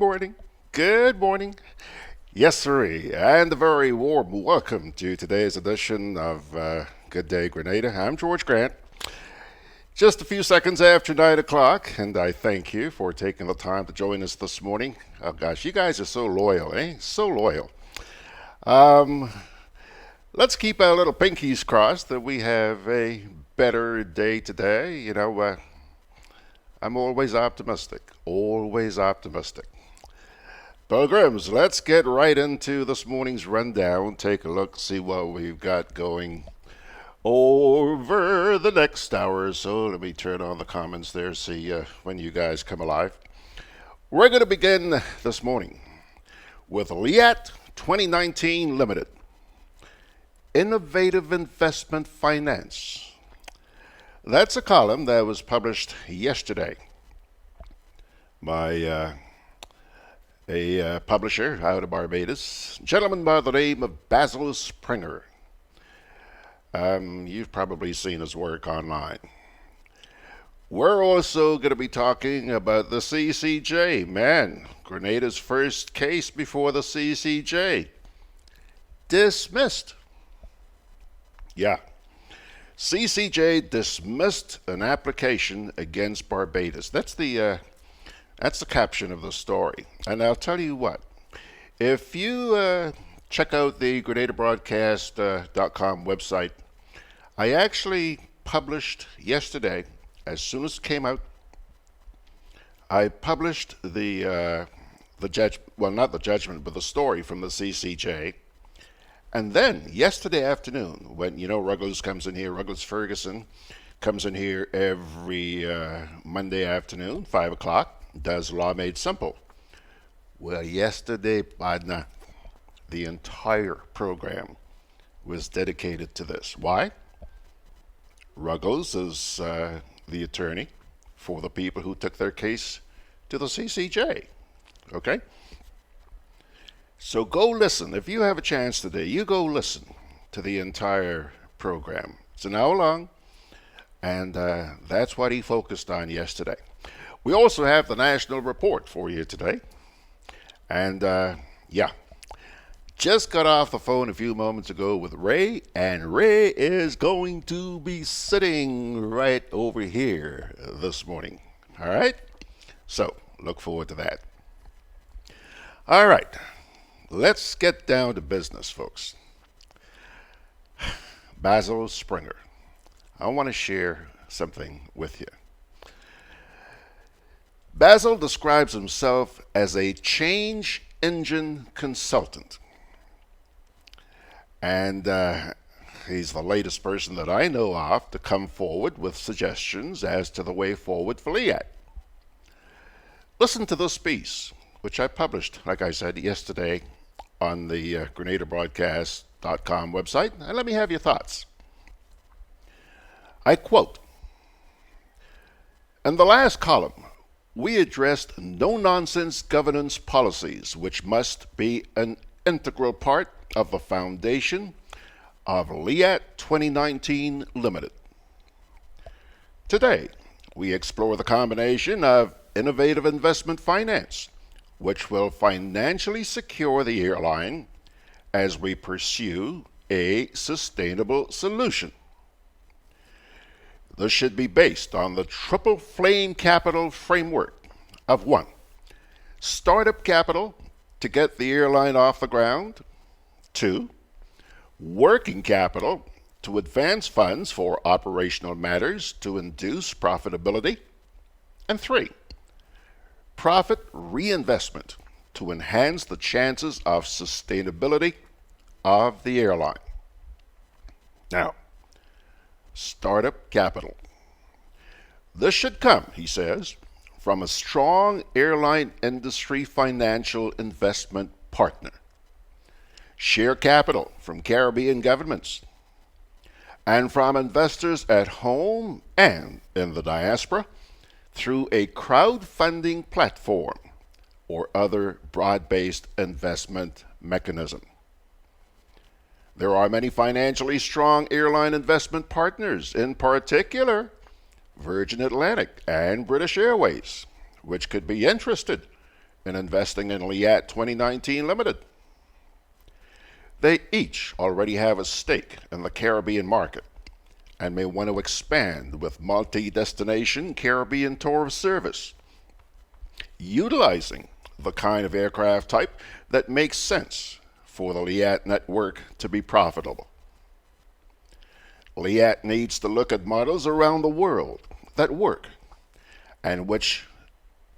morning. Good morning. Yes, sirree. And a very warm welcome to today's edition of Gudday Grenada. I'm George Grant. Just a few seconds after 9 o'clock, and I thank you for taking the time to join us this morning. Oh, gosh, you guys are so loyal, eh? So loyal. Um, let's keep our little pinkies crossed that we have a better day today. I'm always optimistic. Always optimistic. Pilgrims, let's get right into this morning's rundown. Take a look, see what we've got going over the next hour or so. Let me turn on the comments there, see when you guys come alive. We're going to begin this morning with LIAT 2019 Limited. Innovative Investment Finance. That's a column that was published yesterday by a publisher out of Barbados, a gentleman by the name of Basil Springer. You've probably seen his work online. We're also going to be talking about the CCJ. Man, Grenada's first case before the CCJ. Dismissed. Yeah. CCJ dismissed an application against Barbados. That's the caption of the story. And I'll tell you what, if you check out the GRENADABROADCAST.com website, I actually published yesterday, as soon as it came out, I published the not the judgment, but the story from the CCJ. And then yesterday afternoon, when Ruggles comes in here, Ruggles Ferguson comes in here every Monday afternoon, 5 o'clock, does Law Made Simple. Well, yesterday, partner, the entire program was dedicated to this. Why? Ruggles is the attorney for the people who took their case to the CCJ. Okay? So go listen. If you have a chance today, you go listen to the entire program. It's an hour long, and that's what he focused on yesterday. We also have the national report for you today. And just got off the phone a few moments ago with Ray, and Ray is going to be sitting right over here this morning. All right? So look forward to that. All right. Let's get down to business, folks. Basil Springer. I want to share something with you. Basil describes himself as a change engine consultant. And he's the latest person that I know of to come forward with suggestions as to the way forward for LIAT. Listen to this piece, which I published, like I said, yesterday on the GRENADABROADCAST.com website, and let me have your thoughts. I quote, "In the last column, we addressed no-nonsense governance policies, which must be an integral part of the foundation of LIAT 2019 Limited. Today, we explore the combination of innovative investment finance, which will financially secure the airline as we pursue a sustainable solution. This should be based on the triple flame capital framework of 1. Startup capital to get the airline off the ground. 2. Working capital to advance funds for operational matters to induce profitability. And 3. Profit reinvestment to enhance the chances of sustainability of the airline." Now, startup capital. This should come, he says, from a strong airline industry financial investment partner. Share capital from Caribbean governments and from investors at home and in the diaspora through a crowdfunding platform or other broad-based investment mechanism. There are many financially strong airline investment partners, in particular Virgin Atlantic and British Airways, which could be interested in investing in LIAT 2019 Limited. They each already have a stake in the Caribbean market and may want to expand with multi-destination Caribbean tour service, utilizing the kind of aircraft type that makes sense for the LIAT network to be profitable. LIAT needs to look at models around the world that work and which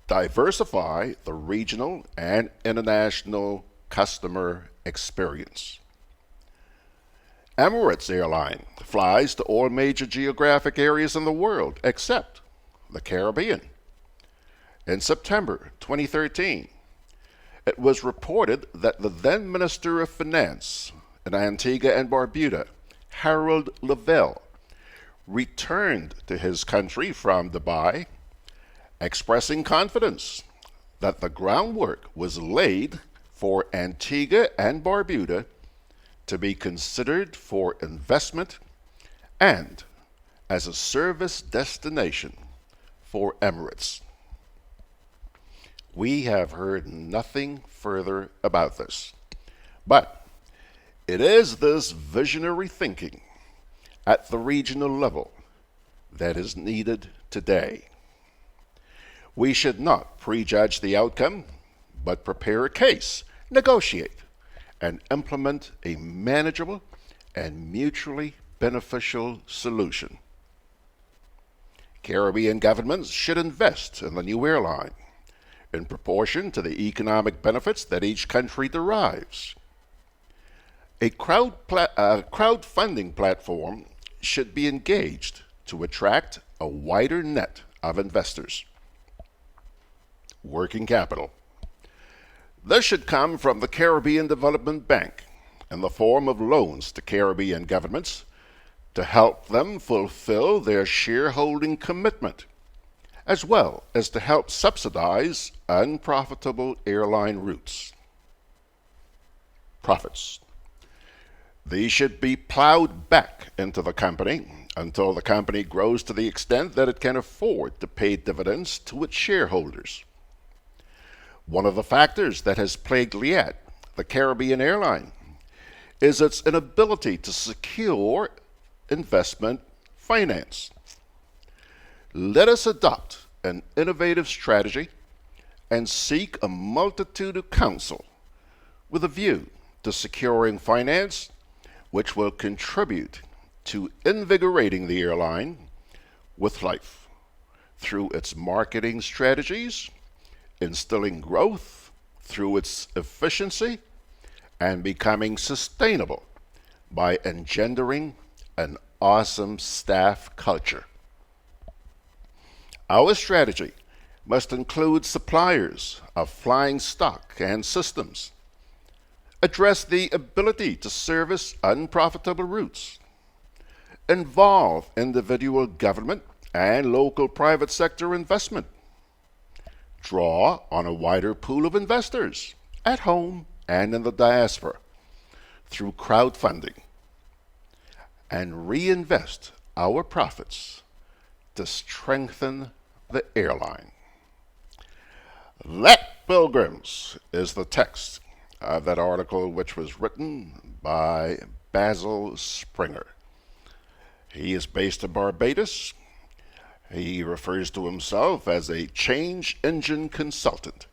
diversify the regional and international customer experience. Emirates Airline flies to all major geographic areas in the world except the Caribbean. In September 2013, it was reported that the then Minister of Finance in Antigua and Barbuda, Harold Lavelle, returned to his country from Dubai, expressing confidence that the groundwork was laid for Antigua and Barbuda to be considered for investment and as a service destination for Emirates. We have heard nothing further about this, but it is this visionary thinking at the regional level that is needed today. We should not prejudge the outcome, but prepare a case, negotiate, and implement a manageable and mutually beneficial solution. Caribbean governments should invest in the new airline in proportion to the economic benefits that each country derives. A crowdfunding platform should be engaged to attract a wider net of investors. Working capital. This should come from the Caribbean Development Bank in the form of loans to Caribbean governments to help them fulfill their shareholding commitment, as well as to help subsidize unprofitable airline routes. Profits. These should be plowed back into the company until the company grows to the extent that it can afford to pay dividends to its shareholders. One of the factors that has plagued LIAT, the Caribbean airline, is its inability to secure investment finance. Let us adopt an innovative strategy and seek a multitude of counsel with a view to securing finance which will contribute to invigorating the airline with life through its marketing strategies, instilling growth through its efficiency, and becoming sustainable by engendering an awesome staff culture. Our strategy must include suppliers of flying stock and systems, address the ability to service unprofitable routes, involve individual government and local private sector investment, draw on a wider pool of investors at home and in the diaspora through crowdfunding, and reinvest our profits to strengthen the airline. Let Pilgrims is the text of that article, which was written by Basil Springer. He is based in Barbados. He refers to himself as a change engine consultant,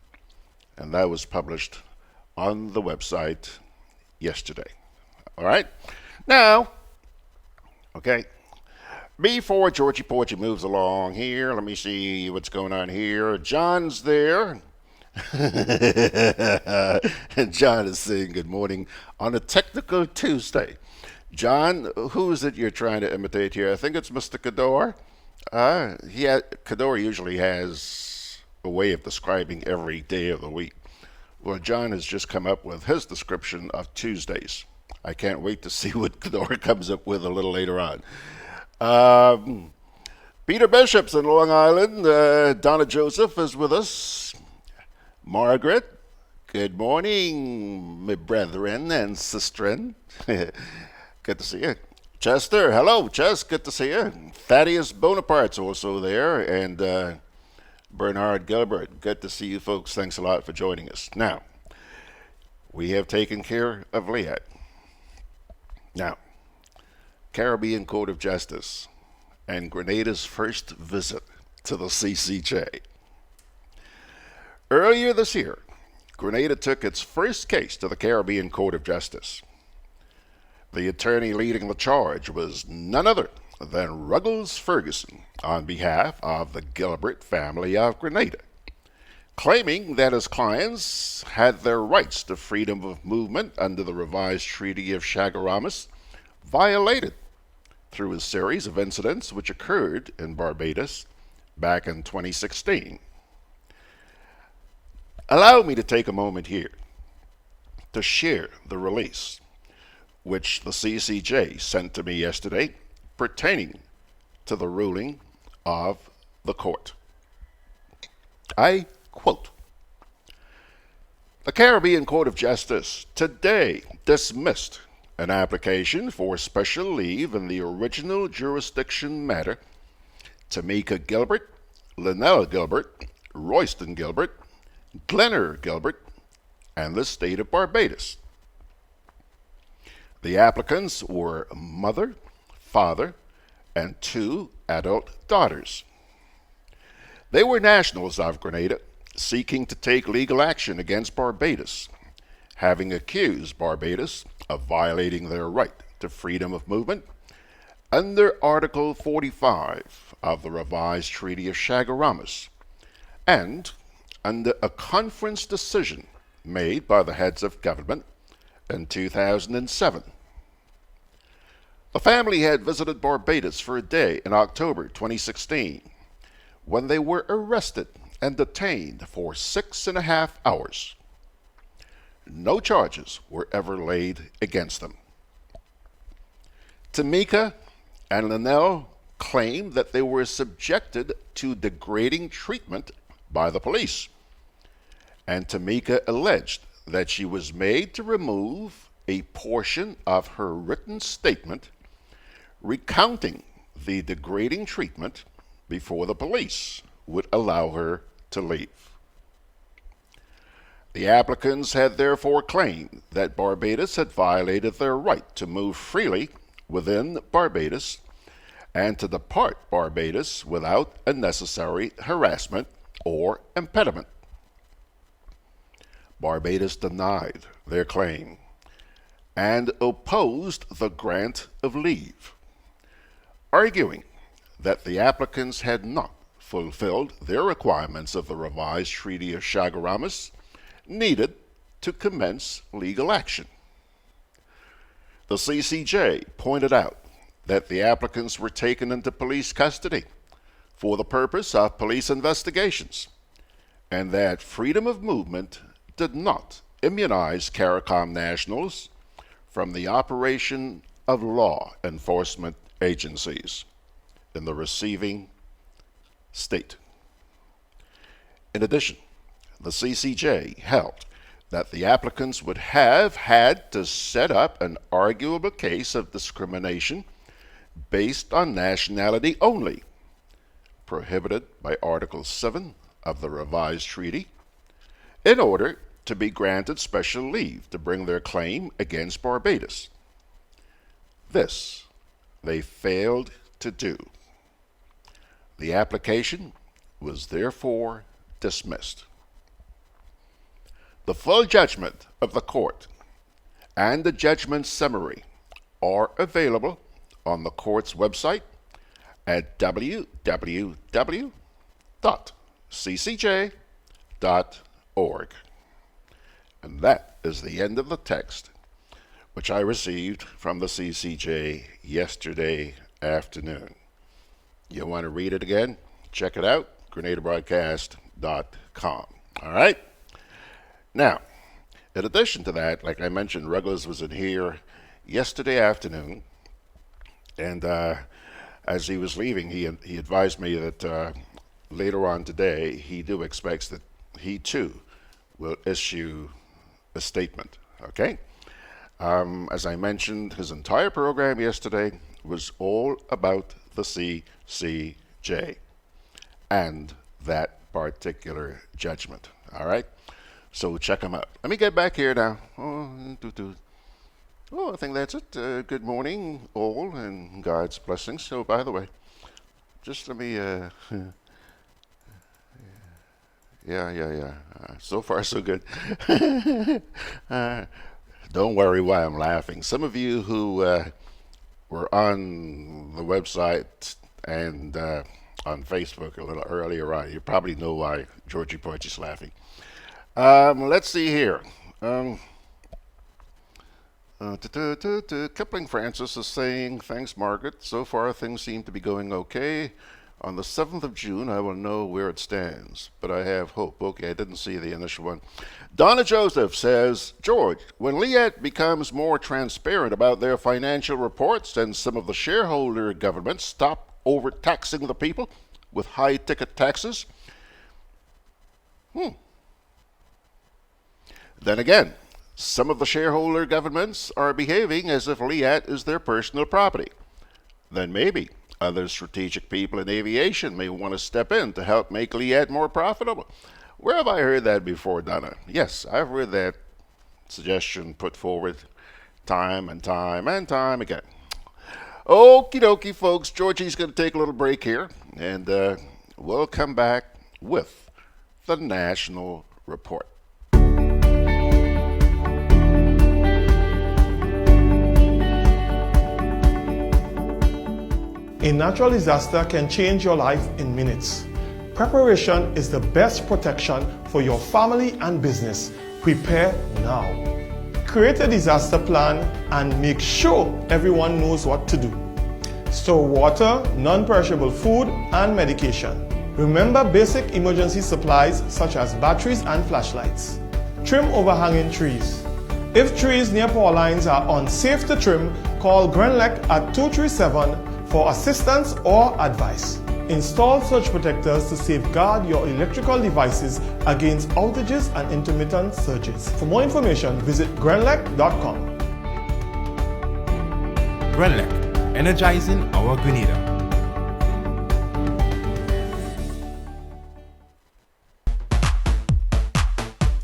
and that was published on the website yesterday. All right? Now, okay, before Georgie Porgy moves along here, let me see what's going on here. John's there. And John is saying good morning on a technical Tuesday. John, who is it you're trying to imitate here? I think it's Mr. Kador. Kador usually has a way of describing every day of the week. Well, John has just come up with his description of Tuesdays. I can't wait to see what Kador comes up with a little later on. Peter Bishop's in Long Island. Donna Joseph is with us. Margaret, good morning, my brethren and sistren. Good to see you. Chester, hello, Chess, good to see you. Thaddeus Bonaparte's also there, and Bernard Gilbert. Good to see you folks. Thanks a lot for joining us. Now, we have taken care of LIAT. Now, Caribbean Court of Justice and Grenada's first visit to the CCJ. Earlier this year, Grenada took its first case to the Caribbean Court of Justice. The attorney leading the charge was none other than Ruggles Ferguson on behalf of the Gilbert family of Grenada, claiming that his clients had their rights to freedom of movement under the revised Treaty of Chaguaramas violated through a series of incidents which occurred in Barbados back in 2016. Allow me to take a moment here to share the release which the CCJ sent to me yesterday pertaining to the ruling of the court. I quote, "The Caribbean Court of Justice today dismissed an application for special leave in the original jurisdiction matter Tamika Gilbert, Linnell Gilbert, Royston Gilbert, Glenner Gilbert, and the state of Barbados. The applicants were mother, father, and 2 adult daughters. They were nationals of Grenada seeking to take legal action against Barbados, having accused Barbados of violating their right to freedom of movement under Article 45 of the revised Treaty of Chaguaramas, and under a conference decision made by the heads of government in 2007. The family had visited Barbados for a day in October 2016 when they were arrested and detained for 6.5 hours. No charges were ever laid against them. Tamika and Linnell claimed that they were subjected to degrading treatment by the police, and Tamika alleged that she was made to remove a portion of her written statement recounting the degrading treatment before the police would allow her to leave. The applicants had therefore claimed that Barbados had violated their right to move freely within Barbados and to depart Barbados without unnecessary harassment or impediment. Barbados denied their claim and opposed the grant of leave, arguing that the applicants had not fulfilled their requirements of the revised Treaty of Chaguaramas needed to commence legal action. The CCJ pointed out that the applicants were taken into police custody for the purpose of police investigations, and that freedom of movement did not immunize CARICOM nationals from the operation of law enforcement agencies in the receiving state. In addition, the CCJ held that the applicants would have had to set up an arguable case of discrimination based on nationality only, prohibited by Article 7 of the revised treaty, in order to be granted special leave to bring their claim against Barbados. This they failed to do. The application was therefore dismissed. The full judgment of the court and the judgment summary are available on the court's website at www.ccj.org. And that is the end of the text, which I received from the CCJ yesterday afternoon. You want to read it again? Check it out, GRENADABROADCAST.com. All right? Now, in addition to that, like I mentioned, Ruggles was in here yesterday afternoon, and as he was leaving, he advised me that later on today, he expects that he too will issue a statement, okay? As I mentioned, his entire program yesterday was all about the CCJ and that particular judgment. All right? So check them out. Let me get back here now. I think that's it. Good morning, all, and God's blessings. So, by the way, just let me, so far, so good. Don't worry why I'm laughing. Some of you who were on the website and on Facebook a little earlier on, you probably know why Georgie Porch is laughing. Let's see here. Kipling Francis is saying, thanks, Margaret. So far, things seem to be going okay. On the 7th of June, I will know where it stands, but I have hope. Okay, I didn't see the initial one. Donna Joseph says, George, when LIAT becomes more transparent about their financial reports and some of the shareholder governments stop overtaxing the people with high-ticket taxes, then again, some of the shareholder governments are behaving as if LIAT is their personal property. Then maybe other strategic people in aviation may want to step in to help make LIAT more profitable. Where have I heard that before, Donna? Yes, I've heard that suggestion put forward time and time and time again. Okie dokie, folks. Georgie's going to take a little break here, and we'll come back with the National Report. A natural disaster can change your life in minutes. Preparation is the best protection for your family and business. Prepare now. Create a disaster plan and make sure everyone knows what to do. Store water, non-perishable food, and medication. Remember basic emergency supplies such as batteries and flashlights. Trim overhanging trees. If trees near power lines are unsafe to trim, call GRENADA at 237 for assistance or advice. Install surge protectors to safeguard your electrical devices against outages and intermittent surges. For more information, visit grenlec.com. GRENADA, energizing our Grenada.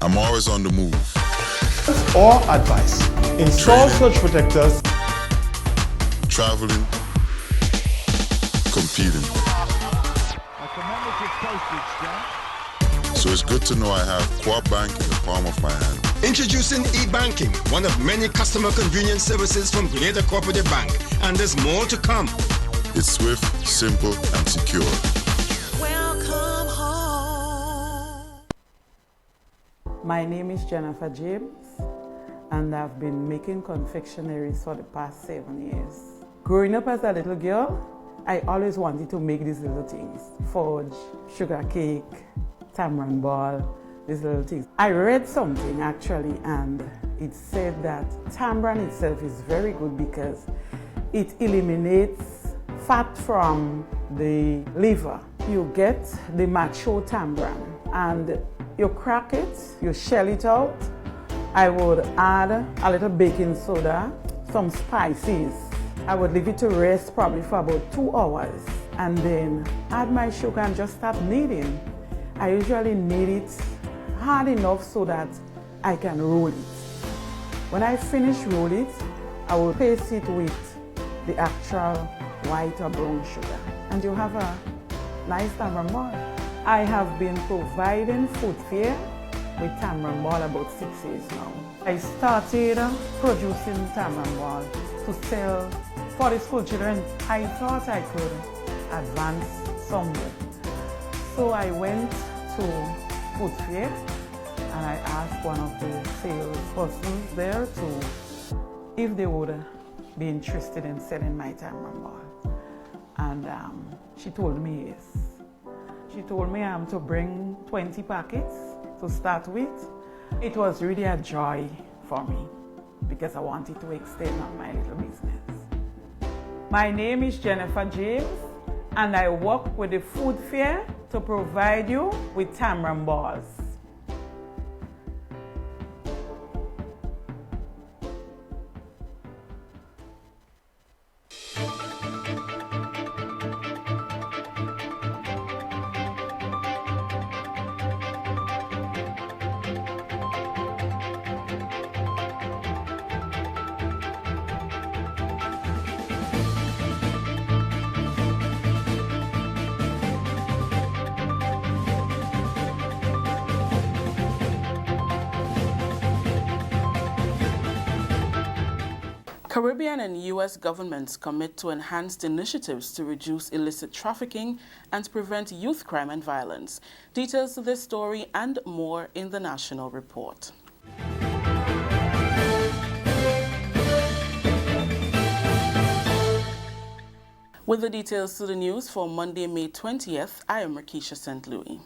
I'm always on the move. Or advice. Install surge protectors. Traveling. Competing. So it's good to know I have Co-op Bank in the palm of my hand. Introducing e-banking, one of many customer convenience services from Grenada Cooperative Bank, and there's more to come. It's swift, simple, and secure. Welcome home. My name is Jennifer James, and I've been making confectionaries for the past 7 years. Growing up as a little girl, I always wanted to make these little things. Fudge, sugar cake, tamarind ball, these little things. I read something actually, and it said that tamarind itself is very good because it eliminates fat from the liver. You get the mature tamarind and you crack it, you shell it out. I would add a little baking soda, some spices. I would leave it to rest probably for about 2 hours and then add my sugar and just start kneading. I usually knead it hard enough so that I can roll it. When I finish roll it, I will paste it with the actual white or brown sugar and you have a nice tamarind ball. I have been providing food fair with tamarind ball about 6 years now. I started producing tamarind ball to sell for the school children. I thought I could advance somewhere. So I went to food fair and I asked one of the salespersons there if they would be interested in selling my tamarind ball. And she told me yes. She told me to bring 20 packets to start with. It was really a joy for me because I wanted to extend on my little business. My name is Jennifer James and I work with the food fair to provide you with tamarind balls. Caribbean and U.S. governments commit to enhanced initiatives to reduce illicit trafficking and prevent youth crime and violence. Details to this story and more in the National Report. With the details to the news for Monday, May 20th, I am Rakisha St. Louis.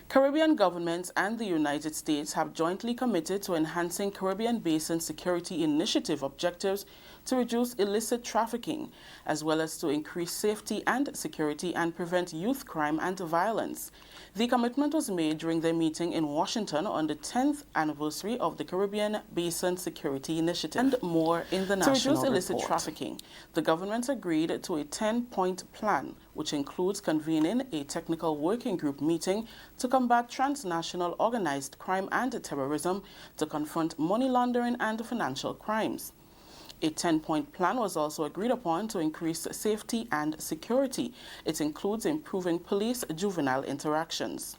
Caribbean governments and the United States have jointly committed to enhancing Caribbean Basin Security Initiative objectives to reduce illicit trafficking, as well as to increase safety and security and prevent youth crime and violence. The commitment was made during their meeting in Washington on the 10th anniversary of the Caribbean Basin Security Initiative. And more in the National Report. To reduce illicit trafficking, the governments agreed to a 10-point plan, which includes convening a technical working group meeting to combat transnational organized crime and terrorism, to confront money laundering and financial crimes. A 10-point plan was also agreed upon to increase safety and security. It includes improving police-juvenile interactions.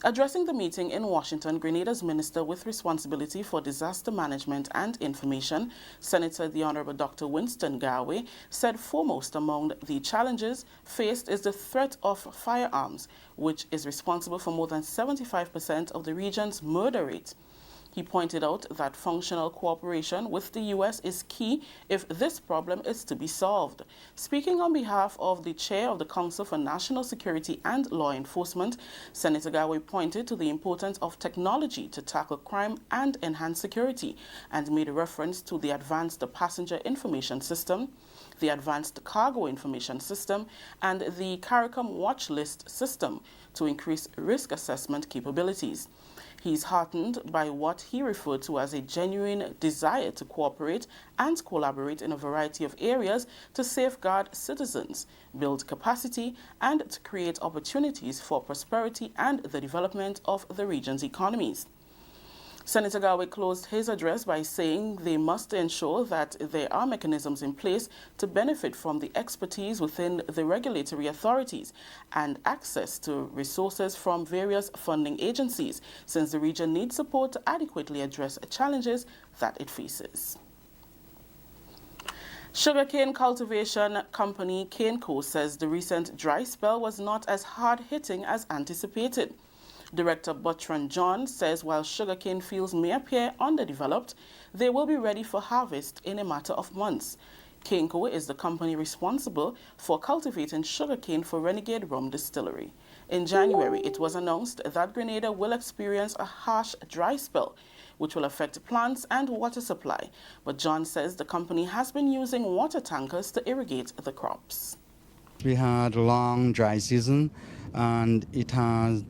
Addressing the meeting in Washington, Grenada's Minister with responsibility for disaster management and information, Senator the Honorable Dr. Winston Garwe, said foremost among the challenges faced is the threat of firearms, which is responsible for more than 75% of the region's murder rate. He pointed out that functional cooperation with the U.S. is key if this problem is to be solved. Speaking on behalf of the chair of the Council for National Security and Law Enforcement, Senator Garwe pointed to the importance of technology to tackle crime and enhance security, and made a reference to the Advanced Passenger Information System, the Advanced Cargo Information System, and the CARICOM Watch List System to increase risk assessment capabilities. He's heartened by what he referred to as a genuine desire to cooperate and collaborate in a variety of areas to safeguard citizens, build capacity, and to create opportunities for prosperity and the development of the region's economies. Senator Garwe closed his address by saying they must ensure that there are mechanisms in place to benefit from the expertise within the regulatory authorities and access to resources from various funding agencies, since the region needs support to adequately address challenges that it faces. Sugarcane cultivation company CaneCo says the recent dry spell was not as hard-hitting as anticipated. Director Bertrand John says while sugarcane fields may appear underdeveloped, they will be ready for harvest in a matter of months. CaneCo is the company responsible for cultivating sugarcane for Renegade Rum Distillery. In January, it was announced that Grenada will experience a harsh dry spell, which will affect plants and water supply. But John says the company has been using water tankers to irrigate the crops. We had a long dry season, and it has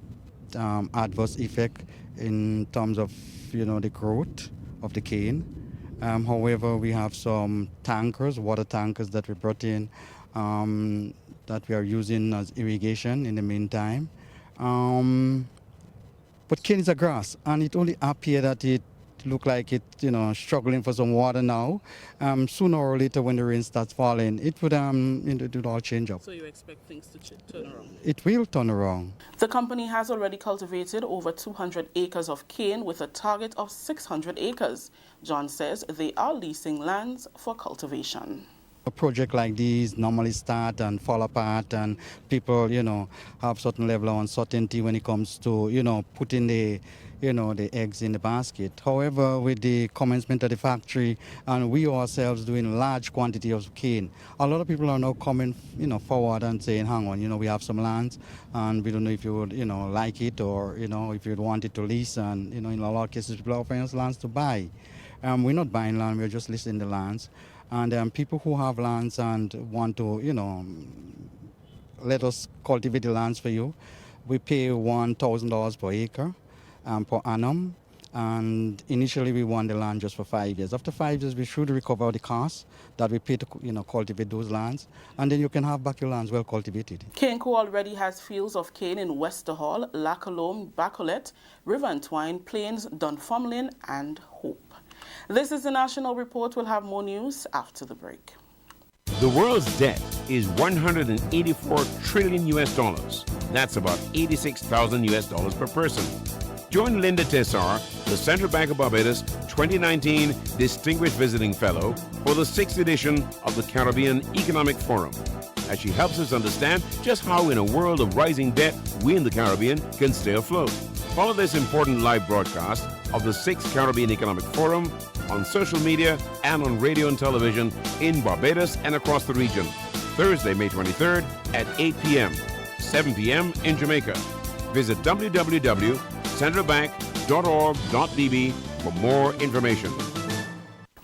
adverse effect in terms of the growth of the cane. However, we have some tankers, water tankers that we brought in that we are using as irrigation in the meantime. But cane is a grass, and it only appears that it look like it struggling for some water now. Sooner or later, when the rain starts falling, it would it would all change up. So you expect things to turn around? It will turn around. The company has already cultivated over 200 acres of cane with a target of 600 acres. John says they are leasing lands for cultivation. A project like these normally start and fall apart, and people have certain level of uncertainty when it comes to putting the the eggs in the basket. However, with the commencement of the factory and we ourselves doing large quantity of cane, a lot of people are now coming forward and saying, hang on, we have some lands and we don't know if you would like it, or if you'd want it to lease, and in a lot of cases people are offering us lands to buy. We're not buying land, we're just leasing the lands. And people who have lands and want to let us cultivate the lands for you, we pay $1,000 per acre per annum, and initially we want the land just for 5 years. After 5 years, we should recover the costs that we pay to cultivate those lands, and then you can have back your lands well cultivated. CaneCo already has fields of cane in Westerhall, Lackalome, Bacolet, River and Twine, Plains, Dunfermline, and Hope. This is the National Report. We'll have more news after the break. The world's debt is 184 trillion US dollars. That's about 86,000 US dollars per person. Join Linda Tessar, the Central Bank of Barbados, 2019 Distinguished Visiting Fellow for the 6th edition of the Caribbean Economic Forum, as she helps us understand just how in a world of rising debt, we in the Caribbean can stay afloat. Follow this important live broadcast of the 6th Caribbean Economic Forum on social media and on radio and television in Barbados and across the region, Thursday, May 23rd at 8 p.m., 7 p.m. in Jamaica. Visit www.centralbank.org.bb for more information.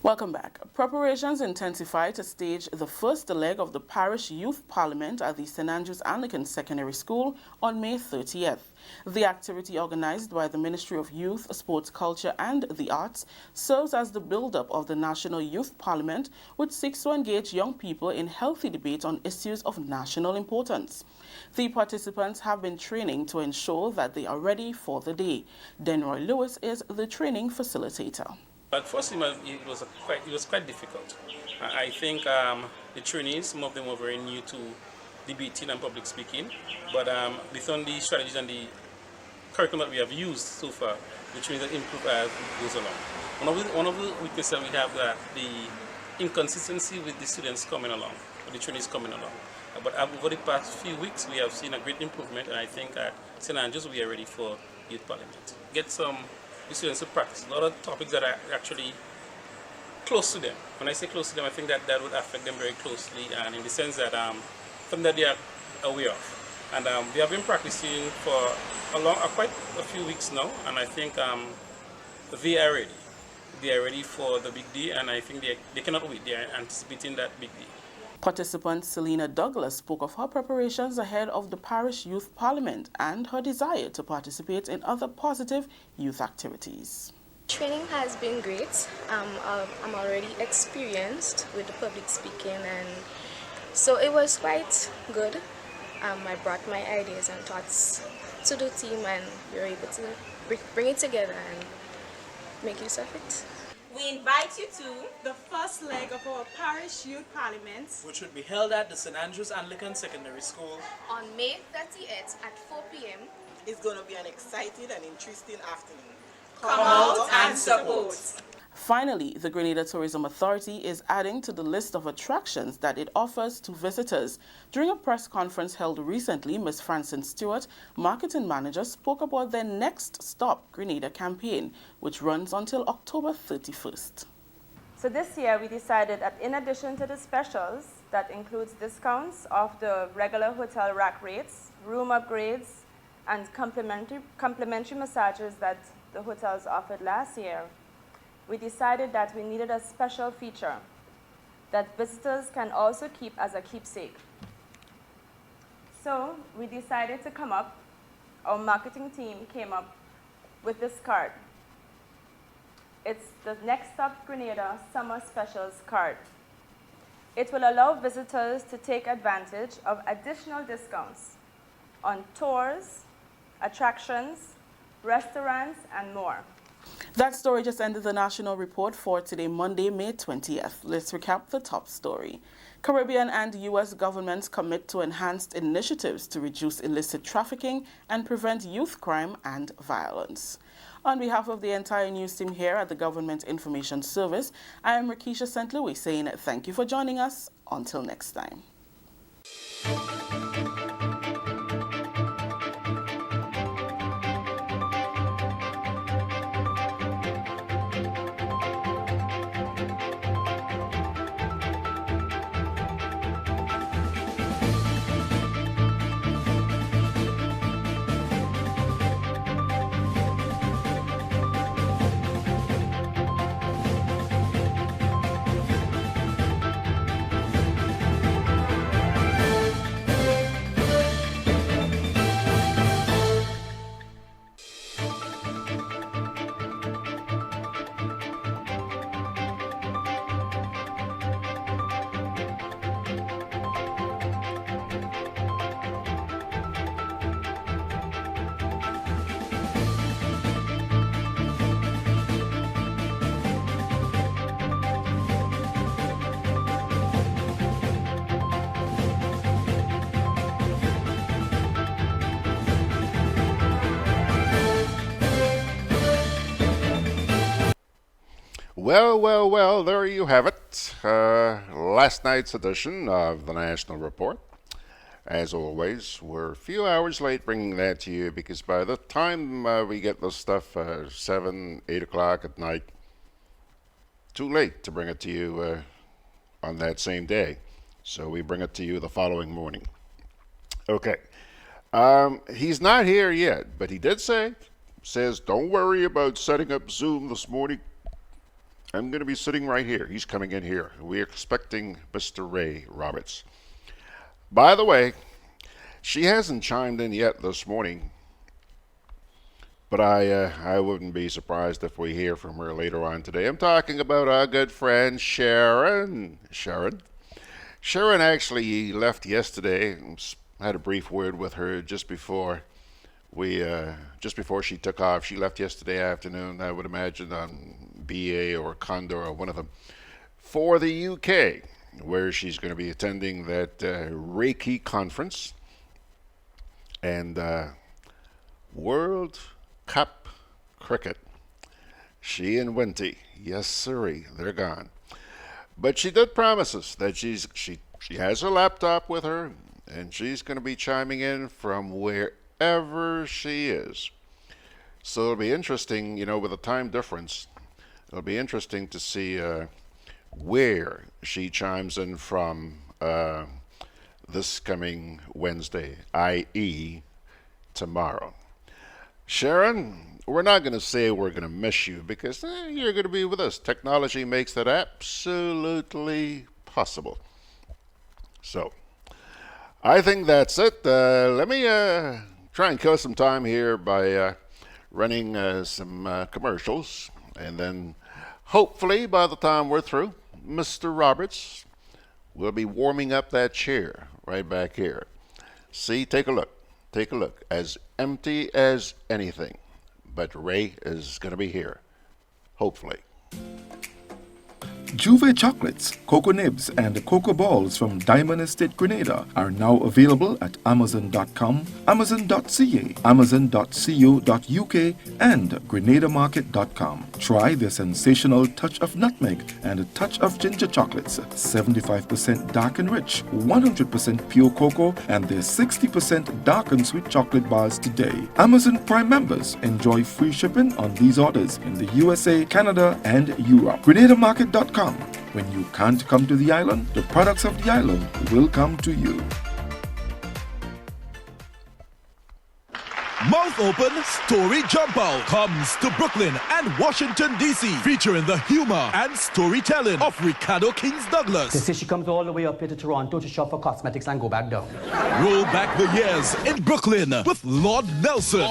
Welcome back. Preparations intensify to stage the first leg of the Parish Youth Parliament at the St. Andrews Anglican Secondary School on May 30th. The activity, organized by the Ministry of Youth, Sports, Culture and the Arts, serves as the build-up of the National Youth Parliament, which seeks to engage young people in healthy debate on issues of national importance. The participants have been training to ensure that they are ready for the day. Denroy Lewis is the training facilitator. At first, it was quite difficult. I think the trainees, some of them were very new to debating and public speaking, but based on the strategies and the curriculum that we have used so far, the trainees have improved as it goes along. One of the weaknesses that we have that the inconsistency with the students coming along, or the trainees coming along. But over the past few weeks, we have seen a great improvement, and I think at St. Andrews we are ready for Youth Parliament. Get some students to practice a lot of topics that are actually close to them. When I say close to them, I think that would affect them very closely, and in the sense that something that they are aware of. And they have been practicing for quite a few weeks now, and I think they are ready. They are ready for the big day, and I think they cannot wait. They are anticipating that big day. Participant Selena Douglas spoke of her preparations ahead of the Parish Youth Parliament and her desire to participate in other positive youth activities. Training has been great. I'm already experienced with the public speaking, and so it was quite good. I brought my ideas and thoughts to the team, and we were able to bring it together and make use of it. We invite you to the first leg of our Parish Youth Parliament, which would be held at the St. Andrews Anglican Secondary School on May 30th at 4 p.m. It's going to be an exciting and interesting afternoon. Come out and support. Finally, the Grenada Tourism Authority is adding to the list of attractions that it offers to visitors. During a press conference held recently, Ms. Francine Stewart, marketing manager, spoke about their Next Stop Grenada campaign, which runs until October 31st. So this year we decided that in addition to the specials, that includes discounts of the regular hotel rack rates, room upgrades, and complimentary massages that the hotels offered last year, we decided that we needed a special feature that visitors can also keep as a keepsake. So we decided to our marketing team came up with this card. It's the Next Stop Grenada Summer Specials card. It will allow visitors to take advantage of additional discounts on tours, attractions, restaurants, and more. That story just ended the national report for today, Monday, May 20th. Let's recap the top story. Caribbean and U.S. governments commit to enhanced initiatives to reduce illicit trafficking and prevent youth crime and violence. On behalf of the entire news team here at the Government Information Service, I am Rakisha St. Louis saying thank you for joining us. Until next time. Well, there you have it. Last night's edition of the National Report. As always, we're a few hours late bringing that to you because by the time we get this stuff 7, 8 o'clock at night, too late to bring it to you on that same day. So we bring it to you the following morning. Okay. He's not here yet, but he did says, don't worry about setting up Zoom this morning. I'm going to be sitting right here. He's coming in here. We're expecting Mr. Ray Roberts. By the way, she hasn't chimed in yet this morning, but I wouldn't be surprised if we hear from her later on today. I'm talking about our good friend Sharon. Sharon actually left yesterday. Had a brief word with her just before she took off. She left yesterday afternoon, I would imagine on BA or Condor or one of them, for the UK, where she's going to be attending that Reiki conference and World Cup cricket. She and Winty, yes sirree, they're gone. But she did promise us that she has her laptop with her and she's going to be chiming in from wherever she is. So it'll be interesting, with the time difference, it'll be interesting to see where she chimes in from this coming Wednesday, i.e. tomorrow. Sharon, we're not going to say we're going to miss you because you're going to be with us. Technology makes that absolutely possible. So, I think that's it. Let me try and kill some time here by running some commercials, and then hopefully by the time we're through, Mr. Roberts will be warming up that chair right back here. See, take a look. As empty as anything. But Ray is going to be here. Hopefully. Juve chocolates, cocoa nibs, and cocoa balls from Diamond Estate Grenada are now available at Amazon.com, Amazon.ca, Amazon.co.uk, and GrenadaMarket.com. Try the sensational touch of nutmeg and a touch of ginger chocolates, 75% dark and rich, 100% pure cocoa, and their 60% dark and sweet chocolate bars today. Amazon Prime members enjoy free shipping on these orders in the USA, Canada, and Europe. GrenadaMarket.com. When you can't come to the island, the products of the island will come to you. Mouth Open Story Jump Out comes to Brooklyn and Washington, D.C., featuring the humor and storytelling of Ricardo Kings Douglas. They say she comes all the way up here to Toronto to shop for cosmetics and go back down. Roll back the years in Brooklyn with Lord Nelson.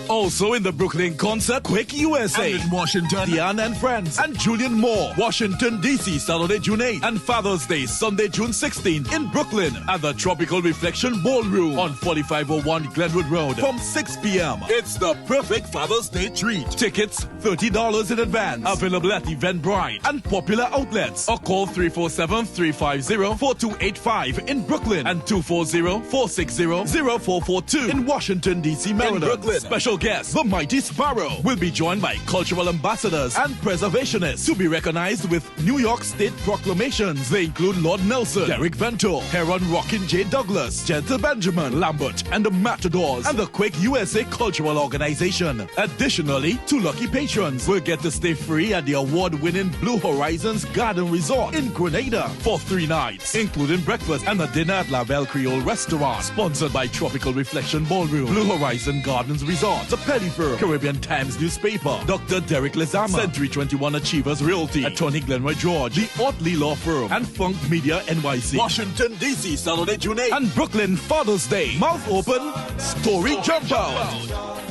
Also in the Brooklyn concert, Quick USA. And in Washington, Diane and Friends and Julian Moore. Washington, D.C., Saturday, June 8th. And Father's Day, Sunday, June 16th. In Brooklyn at the Tropical Reflection Ballroom on 4501 Glenwood Road from 6 p.m. It's the perfect Father's Day treat. Tickets, $30 in advance. Available at Eventbrite and popular outlets. Or call 347-350-4285 in Brooklyn and 240-460-0442 in Washington, D.C., Maryland. In Brooklyn, special guest, the Mighty Sparrow, will be joined by cultural ambassadors and preservationists to be recognized with New York State proclamations. They include Lord Nelson, Derek Vento, Heron Rockin' J. Douglas, Gentle Benjamin, Lambert, and the Matadors, and the Quick USA Cultural Organization. Additionally, 2 lucky patrons will get to stay free at the award-winning Blue Horizons Garden Resort in Grenada for 3 nights, including breakfast and a dinner at La Belle Creole Restaurant, sponsored by Tropical Reflection Ballroom, Blue Horizon Gardens Resort, The Pelly Firm, Caribbean Times Newspaper, Dr. Derek Lezama, Century 21 Achievers Realty, Attorney Glenroy George, The Otley Law Firm, and Funk Media NYC. Washington, D.C., Saturday, June 8th. And Brooklyn, Father's Day. Mouth Open, Story Jump Out.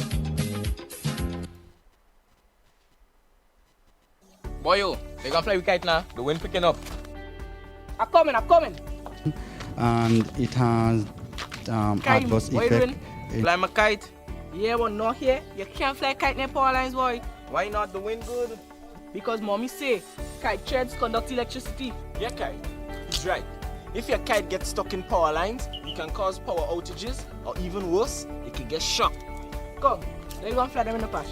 Boy, they gonna fly with kite now. The wind picking up. I'm coming. And it has adverse effect. Fly my kite. Yeah, but not here. You can't fly kite near power lines, boy. Why not? The wind good. Because mommy say kite threads conduct electricity. Yeah, kite. He's right. If your kite gets stuck in power lines, it can cause power outages, or even worse, it can get shocked. Come, let's go and fly them in the patch.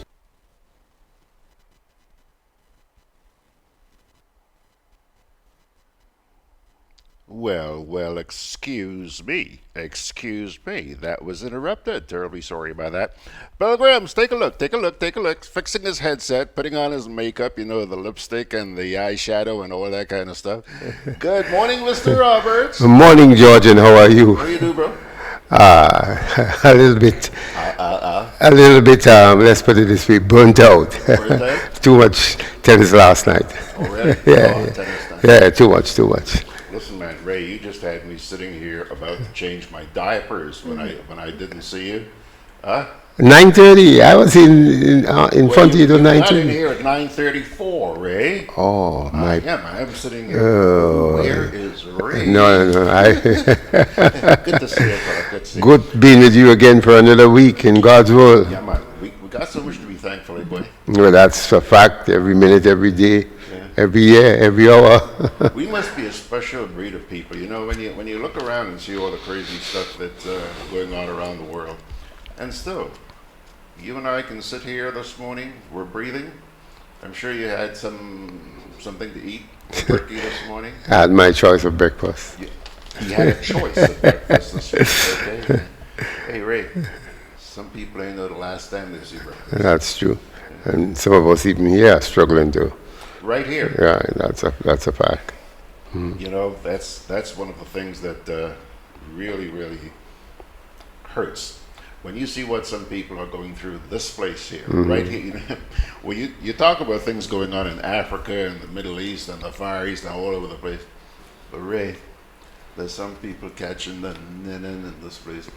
Well, excuse me. Excuse me. That was interrupted. Terribly sorry about that. Pilgrims, take a look, take a look, take a look. Fixing his headset, putting on his makeup, you know, the lipstick and the eyeshadow and all that kind of stuff. Good morning, Mr. Roberts. Good morning, George, and how are you? How you do, bro? A little bit, let's put it this way, burnt out. Burnt out? Too much tennis last night. Oh, really? Yeah, yeah, too much. Listen, man, Ray, you just had me sitting here about to change my diapers when I didn't see you. Huh? 9:30. I was in front of you at Not in 9:30. here at 9:34, Ray. Oh my! Yeah, man, I'm sitting here. Where is Ray? No. Good to see you, fella. Good to see you. Good being with you again for another week in God's world. Yeah, man. We got so much to be thankful, boy. Well, that's a fact. Every minute, every day, every year, every hour. We must be a special breed of people. You know, when you look around and see all the crazy stuff that's going on around the world, and still, you and I can sit here this morning. We're breathing. I'm sure you had something to eat for turkey this morning. I had my choice of breakfast. He had a choice of breakfast this morning. Okay. Hey, Ray. Some people ain't know the last time they see breakfast. That's true, and some of us even here are struggling to. Right here. Yeah, that's a fact. You know, that's one of the things that really hurts. When you see what some people are going through this place here, right here, you know, well, you talk about things going on in Africa and the Middle East and the Far East and all over the place, but Ray, there's some people catching the in this place.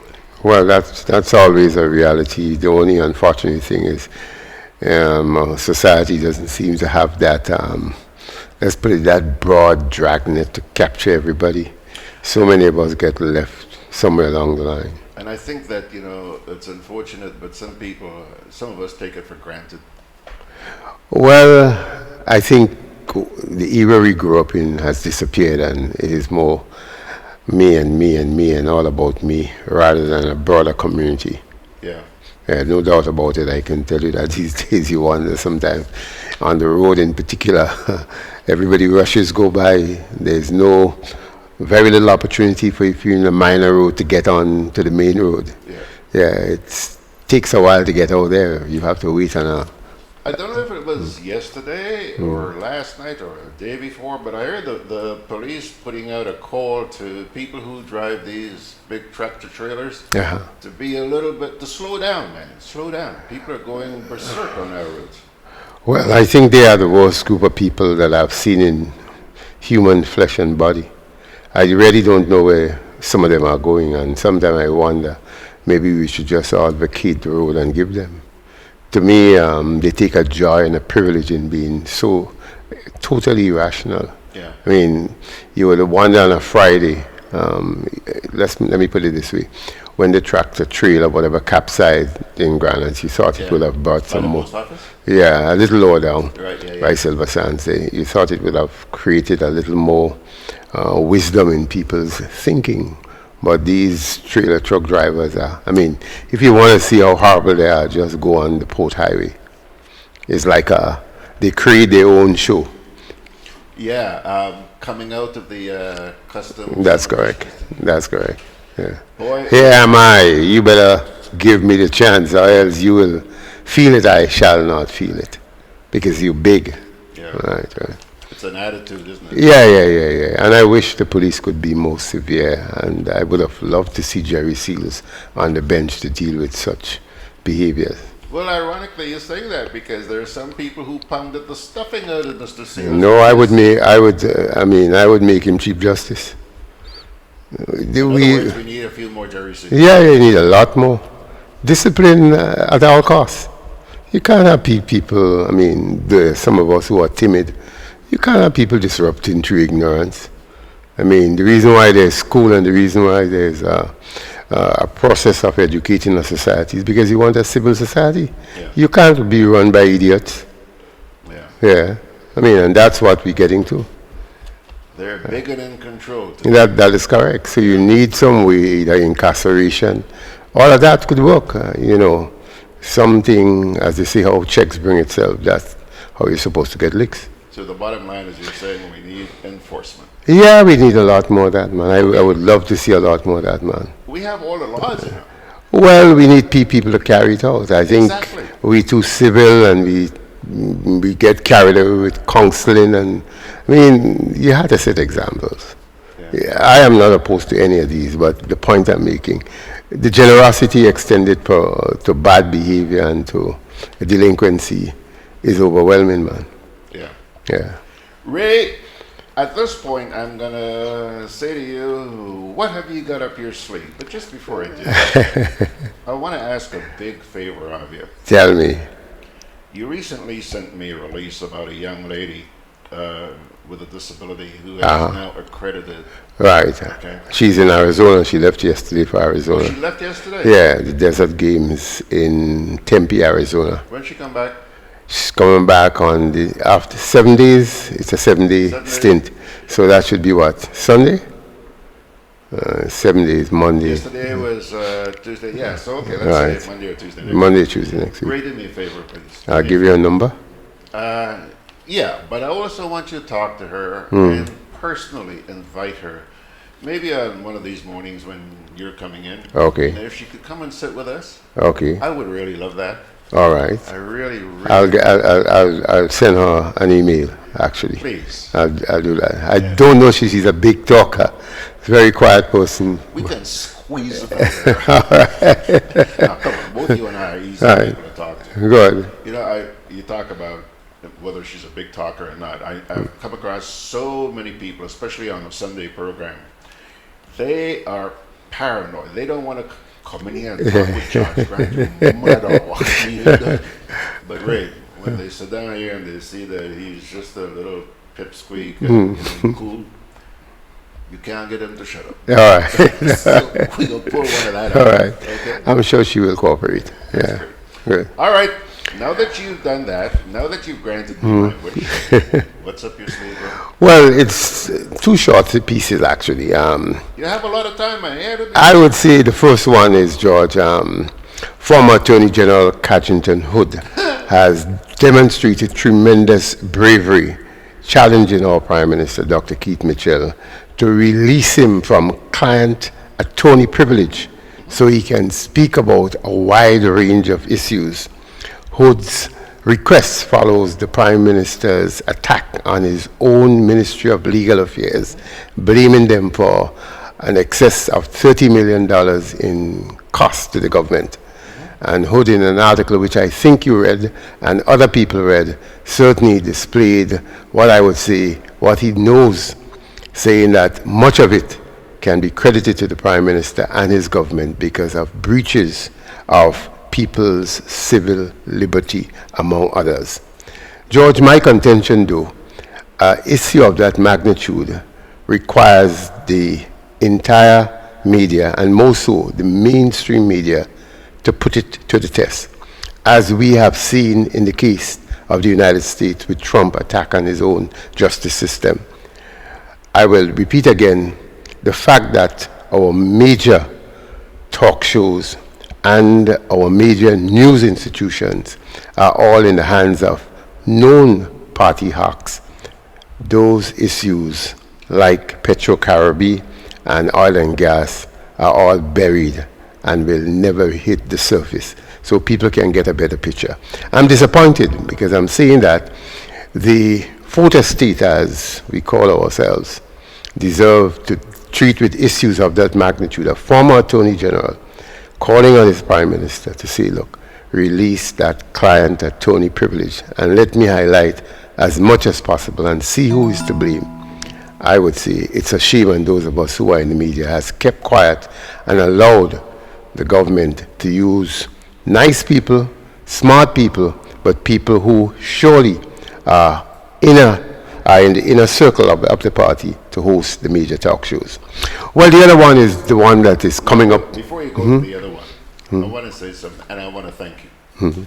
Well, that's always a reality. The only unfortunate thing is society doesn't seem to have that, let's put it, that broad dragnet to capture everybody. So many of us get left somewhere along the line. And I think that, you know, it's unfortunate, but some of us take it for granted. Well, I think the era we grew up in has disappeared, and it is more me and all about me rather than a broader community. Yeah. Yeah, no doubt about it. I can tell you that these days you wonder sometimes on the road in particular, everybody rushes go by. There's very little opportunity for if you're in a minor road to get on to the main road. Yeah, it takes a while to get out there. You have to wait on a. I don't know if it was yesterday or last night or the day before, but I heard the police putting out a call to people who drive these big tractor trailers to be to slow down, man. Slow down. People are going berserk on our roads. Well, I think they are the worst group of people that I've seen in human flesh and body. I really don't know where some of them are going, and sometimes I wonder maybe we should just all vacate the road and give them. To me, they take a joy and a privilege in being so totally irrational. Yeah. I mean, you would wander on a Friday. Let me put it this way: when the tractor trailer, whatever, capsized in Granite, you thought it would have brought some more. Yeah, a little lower down, by Silver Sands. You thought it would have created a little more wisdom in people's thinking. But these trailer truck drivers are, I mean, if you want to see how horrible they are, just go on the Port Highway. It's like they create their own show. Yeah, coming out of the customs. That's correct. Yeah. Boy. Here am I. You better give me the chance, or else you will feel it. I shall not feel it, because you're big. Yeah. Right. It's an attitude, isn't it? Yeah. And I wish the police could be more severe, and I would have loved to see Jerry Seals on the bench to deal with such behaviors. Well, ironically, you're saying that because there are some people who pounded the stuffing out of Mr. Seals. No, I would make him Chief Justice. In other words, we need a few more Jerry Seals. Yeah, you need a lot more. Discipline at all costs. You can't have people, I mean, some of us who are timid, you can't have people disrupting through ignorance. I mean, the reason why there's school and the reason why there's a process of educating a society is because you want a civil society. Yeah. You can't be run by idiots. Yeah. I mean, and that's what we're getting to. They're big and in control. That is correct. So you need some way, either incarceration. All of that could work. Something, as they say, how checks bring itself. That's how you're supposed to get licks. to the bottom line is you're saying we need enforcement. Yeah, we need a lot more of that, man. I would love to see a lot more of that, man. We have all the laws in it. Well, we need people to carry it out. I think Exactly. we too civil and we get carried away with counseling, and I mean, you have to set examples. Yeah, I am not opposed to any of these, but the point I'm making, the generosity extended to bad behavior and to delinquency is overwhelming, man. Yeah. Yeah. Ray, at this point, I'm going to say to you, what have you got up your sleeve? But just before I do that, I want to ask a big favor of you. Tell me. You recently sent me a release about a young lady with a disability who is now accredited. Right. Okay. She's in Arizona. She left yesterday for Arizona. Oh, she left yesterday? Yeah, the Desert Games in Tempe, Arizona. When she come back? She's coming back on after 7 days. It's a 7-day stint. So that should be what? Sunday? 7 days, Monday. Yesterday was Tuesday. Yeah, so okay, let's say it's Monday or Tuesday next Monday or week. Tuesday next week. Ray, do me a favor, please. I'll give you a number. Yeah, but I also want you to talk to her and personally invite her. Maybe on one of these mornings when you're coming in. Okay. And if she could come and sit with us. Okay. I would really love that. All right. I really. I'll send her an email, actually. Please. I'll do that. I don't know she's a big talker. She's a very quiet person. We can squeeze her. All right. Now, come on, both you and I are easy people to talk to. Good. You know, you talk about whether she's a big talker or not. I've come across so many people, especially on the Sunday program. They are paranoid. They don't want to come in here and talk with George Grant, no matter what he does. But Ray, when they sit down here and they see that he's just a little pipsqueak and cool, you can't get him to shut up. All right. So we gonna pull one of that out. All right. Okay? I'm sure she will cooperate. Yeah. Good. All right. Now that you've done that, now that you've granted me my wish, what's up your sleeve, bro? Well, it's two short pieces, actually. You have a lot of time ahead of me. I would say the first one is, George, former Attorney General Cadrington Hood has demonstrated tremendous bravery, challenging our Prime Minister, Dr. Keith Mitchell, to release him from client attorney privilege so he can speak about a wide range of issues. Hood's request follows the Prime Minister's attack on his own Ministry of Legal Affairs, blaming them for an excess of $30 million in costs to the government. And Hood, in an article which I think you read and other people read, certainly displayed what I would say, what he knows, saying that much of it can be credited to the Prime Minister and his government because of breaches of people's civil liberty, among others. George, my contention, though, issue of that magnitude requires the entire media, and more so the mainstream media, to put it to the test, as we have seen in the case of the United States with Trump attack on his own justice system. I will repeat again, the fact that our major talk shows and our major news institutions are all in the hands of known party hawks. Those issues like Petro-Caribbean and oil and gas are all buried and will never hit the surface, so people can get a better picture. I'm disappointed because I'm saying that the fourth estate, as we call ourselves, deserve to treat with issues of that magnitude. A former Attorney General calling on his Prime Minister to say, look, release that client attorney privilege and let me highlight as much as possible and see who is to blame. I would say it's a shame on those of us who are in the media has kept quiet and allowed the government to use nice people, smart people, but people who surely are in the inner circle of the party to host the major talk shows. Well, the other one is the one that is coming up. Before you go to the other one, I want to say something, and I want to thank you.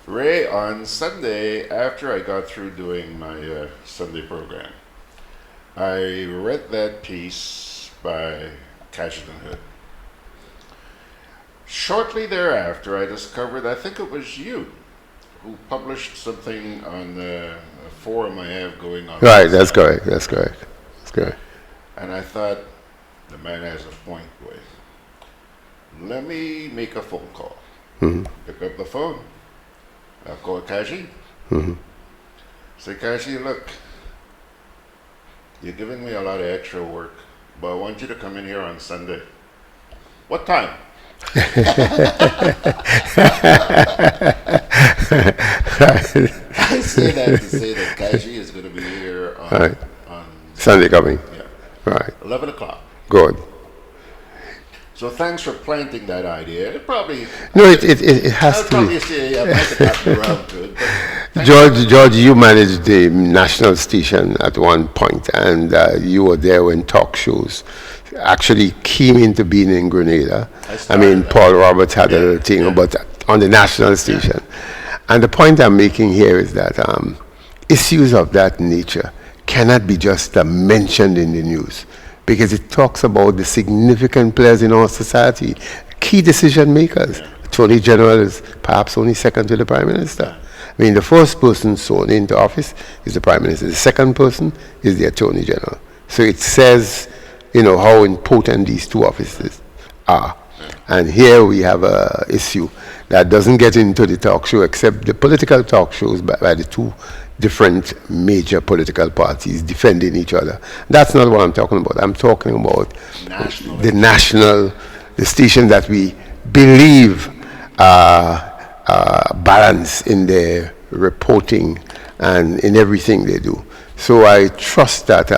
Ray, on Sunday, after I got through doing my Sunday program, I read that piece by Cadrington Hood. Shortly thereafter, I discovered, I think it was you, who published something on a forum I have going on. Right, that's correct. That's correct. That's correct. And I thought the man has a point, boy. Let me make a phone call. Pick up the phone. I'll call Kaji. Say, Kaji, look, you're giving me a lot of extra work, but I want you to come in here on Sunday. What time? I say that to say that Kaji is going to be here on Sunday coming. Yeah. Right. 11 o'clock. Good. So thanks for planting that idea. It probably... No, it has to be. Probably say, I might have gotten around to it. But George, you managed the national station at one point, and you were there when talk shows actually came into being in Grenada. I mean, Paul Roberts had a little thing, but on the national station. And the point I'm making here is that issues of that nature cannot be just mentioned in the news, because it talks about the significant players in our society, key decision makers. Attorney General is perhaps only second to the Prime Minister. I mean, the first person sworn into office is the Prime Minister. The second person is the Attorney General. So it says, you know, how important these two offices are. And here we have a issue that doesn't get into the talk show, except the political talk shows by the two different major political parties defending each other. That's not what I'm talking about. I'm talking about the station that we believe balance in their reporting and in everything they do. So I trust that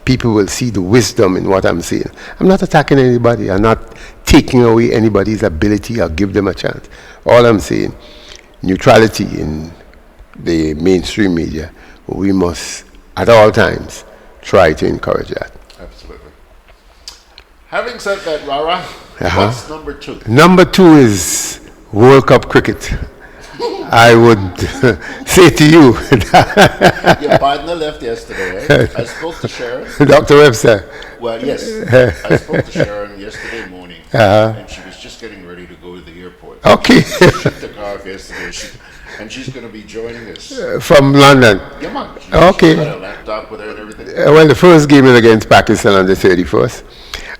people will see the wisdom in what I'm saying. I'm not attacking anybody. I'm not taking away anybody's ability or give them a chance. All I'm saying, neutrality in the mainstream media, we must at all times try to encourage that. Absolutely. Having said that, Rara, what's number two? Number two is World Cup cricket. I would say to you your partner left yesterday, right? I spoke to Sharon. Dr. Webster. Well, yes. I spoke to Sharon yesterday morning, and she was just getting ready to go to the airport. Okay. She took off yesterday, and she's going to be joining us. From London? Yeah, man. Okay. She's got a laptop with her and everything. Well, the first game is against Pakistan on the 31st.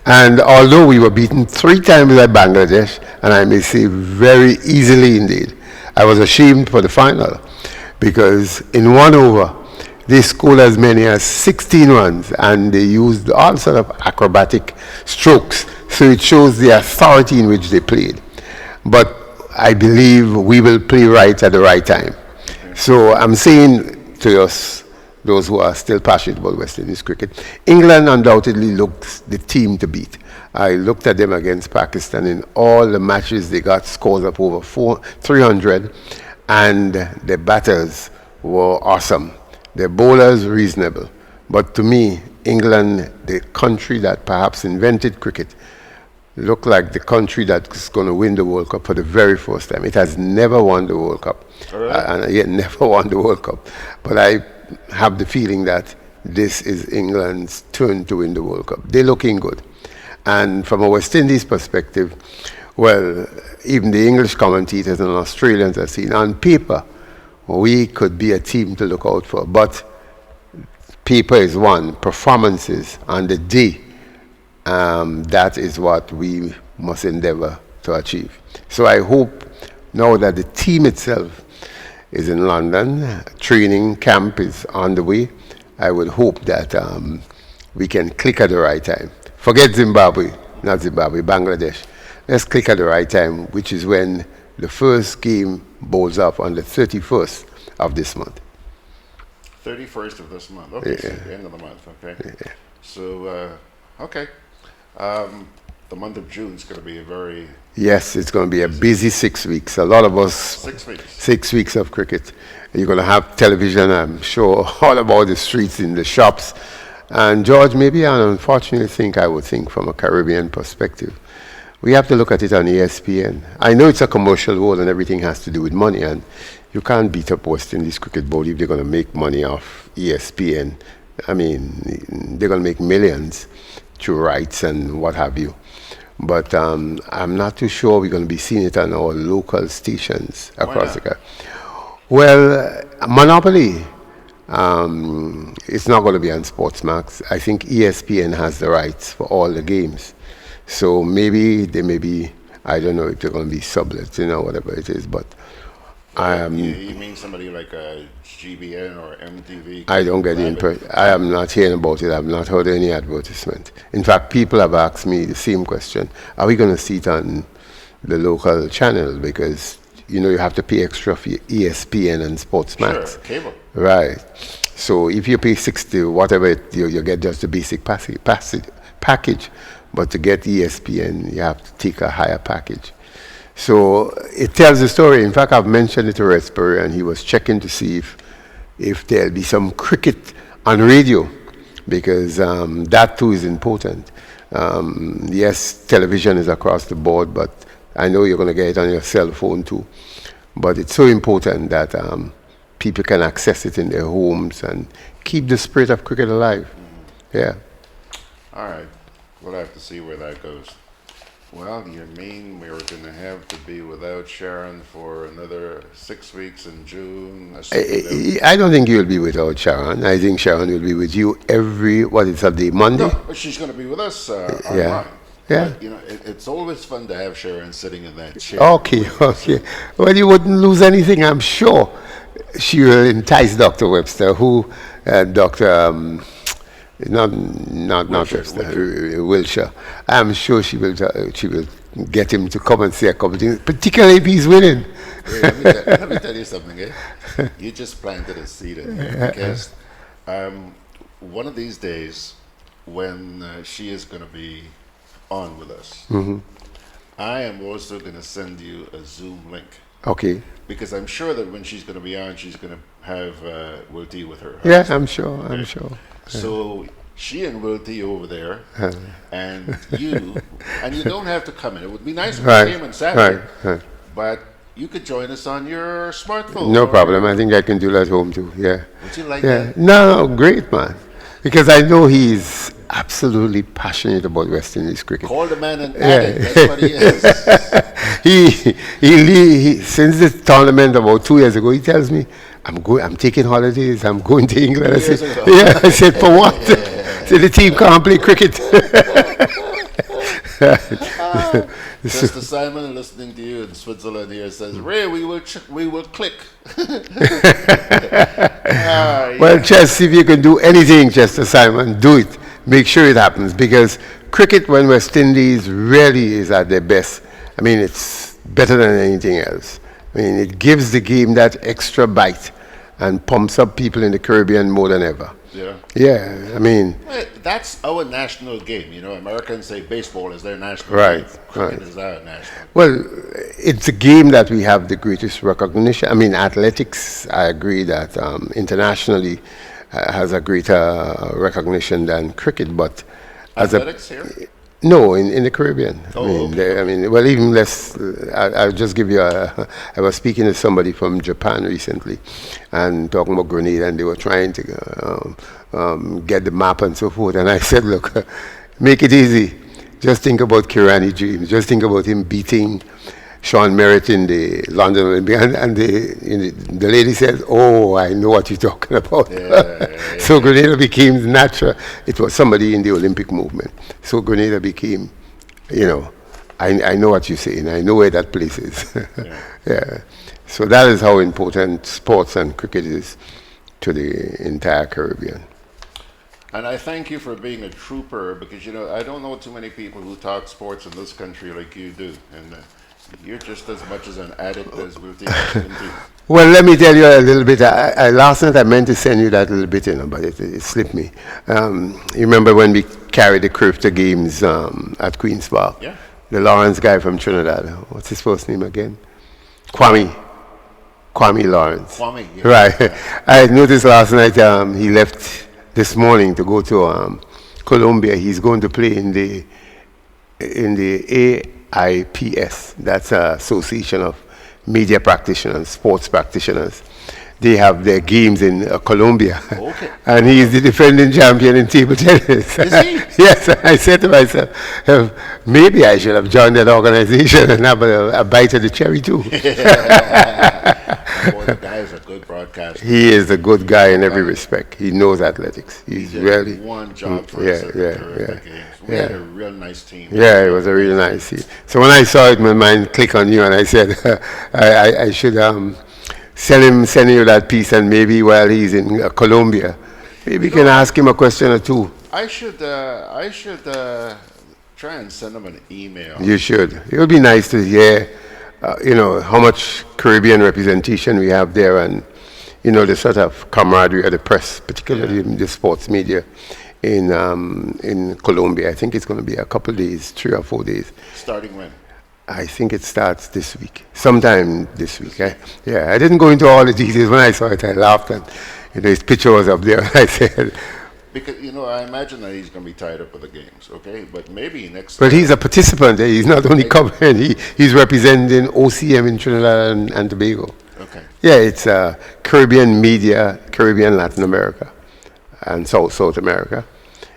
And although we were beaten 3 times by Bangladesh, and I may say very easily indeed, I was ashamed for the final, because in 1 over, they scored as many as 16 runs, and they used all sort of acrobatic strokes. So it shows the authority in which they played. But I believe we will play right at the right time. So I'm saying to us, those who are still passionate about West Indies cricket, England undoubtedly looks the team to beat. I looked at them against Pakistan. In all the matches, they got scores of over 300, and the batters were awesome. The bowlers reasonable. But to me, England, the country that perhaps invented cricket, looked like the country that's going to win the World Cup for the very first time. It has never won the World Cup. And yet never won the World Cup. But I have the feeling that this is England's turn to win the World Cup. They're looking good. And from a West Indies perspective, well, even the English commentators and Australians have seen on paper, we could be a team to look out for. But paper is one, performances on the day, that is what we must endeavor to achieve. So I hope now that the team itself is in London, training camp is on the way, I would hope that we can click at the right time. Forget Zimbabwe, not Zimbabwe, Bangladesh. Let's click at the right time, which is when the first game bowls up on the 31st of this month. 31st of this month. Okay, so the end of the month, okay. Yeah. So, okay. The month of June is going to be a very... Yes, it's going to be a busy 6 weeks. A lot of us... 6 weeks. 6 weeks of cricket. You're going to have television, I'm sure, all about the streets, in the shops. And George, maybe I unfortunately I would think from a Caribbean perspective, we have to look at it on ESPN. I know it's a commercial world and everything has to do with money, and you can't beat up West Indies Cricket Board if they're going to make money off ESPN. I mean, they're going to make millions through rights and what have you. But I'm not too sure we're going to be seeing it on our local stations across the country. Well, Monopoly, it's not going to be on Sportsmax. I think ESPN has the rights for all the games. So maybe they may be, I don't know if they're going to be sublets, whatever it is, but you mean somebody like a GBN or MTV? I don't get the impression. I am not hearing about it. I've not heard any advertisement. In fact, people have asked me the same question. Are we going to see it on the local channel? Because, you have to pay extra for ESPN and Sportsmax. Sure, cable. Right. So if you pay 60, whatever, you get just the basic package. But to get ESPN, you have to take a higher package. So it tells the story. In fact, I've mentioned it to Resper, and he was checking to see if there'll be some cricket on radio, because that too is important. Yes, television is across the board, but I know you're going to get it on your cell phone too. But it's so important that people can access it in their homes and keep the spirit of cricket alive. Yeah. All right. We'll have to see where that goes. Well, you mean we're going to have to be without Sharon for another 6 weeks in June? I don't think you'll be without Sharon. I think Sharon will be with you every, Monday? No, but she's going to be with us online. Yeah. But, it's always fun to have Sharon sitting in that chair. Okay. Well, you wouldn't lose anything, I'm sure. She will entice Dr. Webster, who, Dr. Not Webster, Wilshire. I'm sure she will get him to come and say a couple of things, particularly if he's winning. Let me tell you something, You just planted a seed in here, because one of these days, when she is going to be on with us, I am also going to send you a Zoom link. Okay. Because I'm sure that when she's going to be on, she's going to have Will T with her. Yeah, I'm sure. So she and Will T over there, and you don't have to come in. It would be nice if you came on Saturday, but you could join us on your smartphone. No problem. I think I can do that at home too. Yeah. Would you like that? No, great, man. Because I know he's absolutely passionate about West Indies cricket. Call the man an addict. That's what he is. he since the tournament about 2 years ago, he tells me, I'm taking holidays, I'm going to England. I said, for what? So the team can't play cricket. Mr. Simon, listening to you in Switzerland here, says, Ray, we will click. Well, Chess, if you can do anything, Chester Simon, do it. Make sure it happens, because cricket when West Indies really is at their best. I mean, it's better than anything else. I mean, it gives the game that extra bite and pumps up people in the Caribbean more than ever. Yeah. Yeah, I mean... That's our national game. Americans say baseball is their national game. Cricket is our national. Well, it's a game that we have the greatest recognition. I mean, athletics, I agree that internationally has a greater recognition than cricket, but... Athletics here? No, in the Caribbean. Okay. Well, even less. I'll just give you I was speaking to somebody from Japan recently, and talking about Grenada, and they were trying to get the map and so forth. And I said, look, make it easy. Just think about Kirani Dreams. Just think about him beating Sean Merritt in the London Olympics. And the lady said, oh, I know what you're talking about. So Grenada became natural. It was somebody in the Olympic movement. So Grenada became, I know what you're saying. I know where that place is. Yeah. So that is how important sports and cricket is to the entire Caribbean. And I thank you for being a trooper, because, I don't know too many people who talk sports in this country like you do. And you're just as much as an addict as Will T. Well, let me tell you a little bit. Last night I meant to send you that little bit, but it slipped me. You remember when we carried the Crifter games at Queen's Park? Yeah. The Lawrence guy from Trinidad. What's his first name again? Kwame Lawrence. Kwame, yeah. Right. I noticed last night he left this morning to go to Colombia. He's going to play in the AIPS. That's an association of media practitioners, sports practitioners. They have their games in Colombia. Okay. And he's the defending champion in table tennis. Is he? Yes. I said to myself, maybe I should have joined that organization and have a bite of the cherry too. Boy, the guys are broadcaster. He is a good guy in every respect. He knows athletics. He's did really one job for us at the terrific games. We had a real nice team. Yeah, it was a really nice team. So when I saw it, my mind clicked on you, and I said, I should send you that piece, and maybe while he's in Colombia, maybe you can ask him a question or two. I should try and send him an email. You should. It would be nice to hear, how much Caribbean representation we have there, and the sort of camaraderie of the press, particularly in the sports media in Colombia. I think it's going to be a couple of days, 3 or 4 days. Starting when? I think it starts this week, sometime this week. Yeah, I didn't go into all the details. When I saw it, I laughed, and his picture was up there. I said, because I imagine that he's going to be tied up with the games, okay? But maybe next. But he's a participant. He's not only covering. He's representing OCM in Trinidad and Tobago. Okay. Yeah, it's Caribbean media, Caribbean, Latin America, and South America.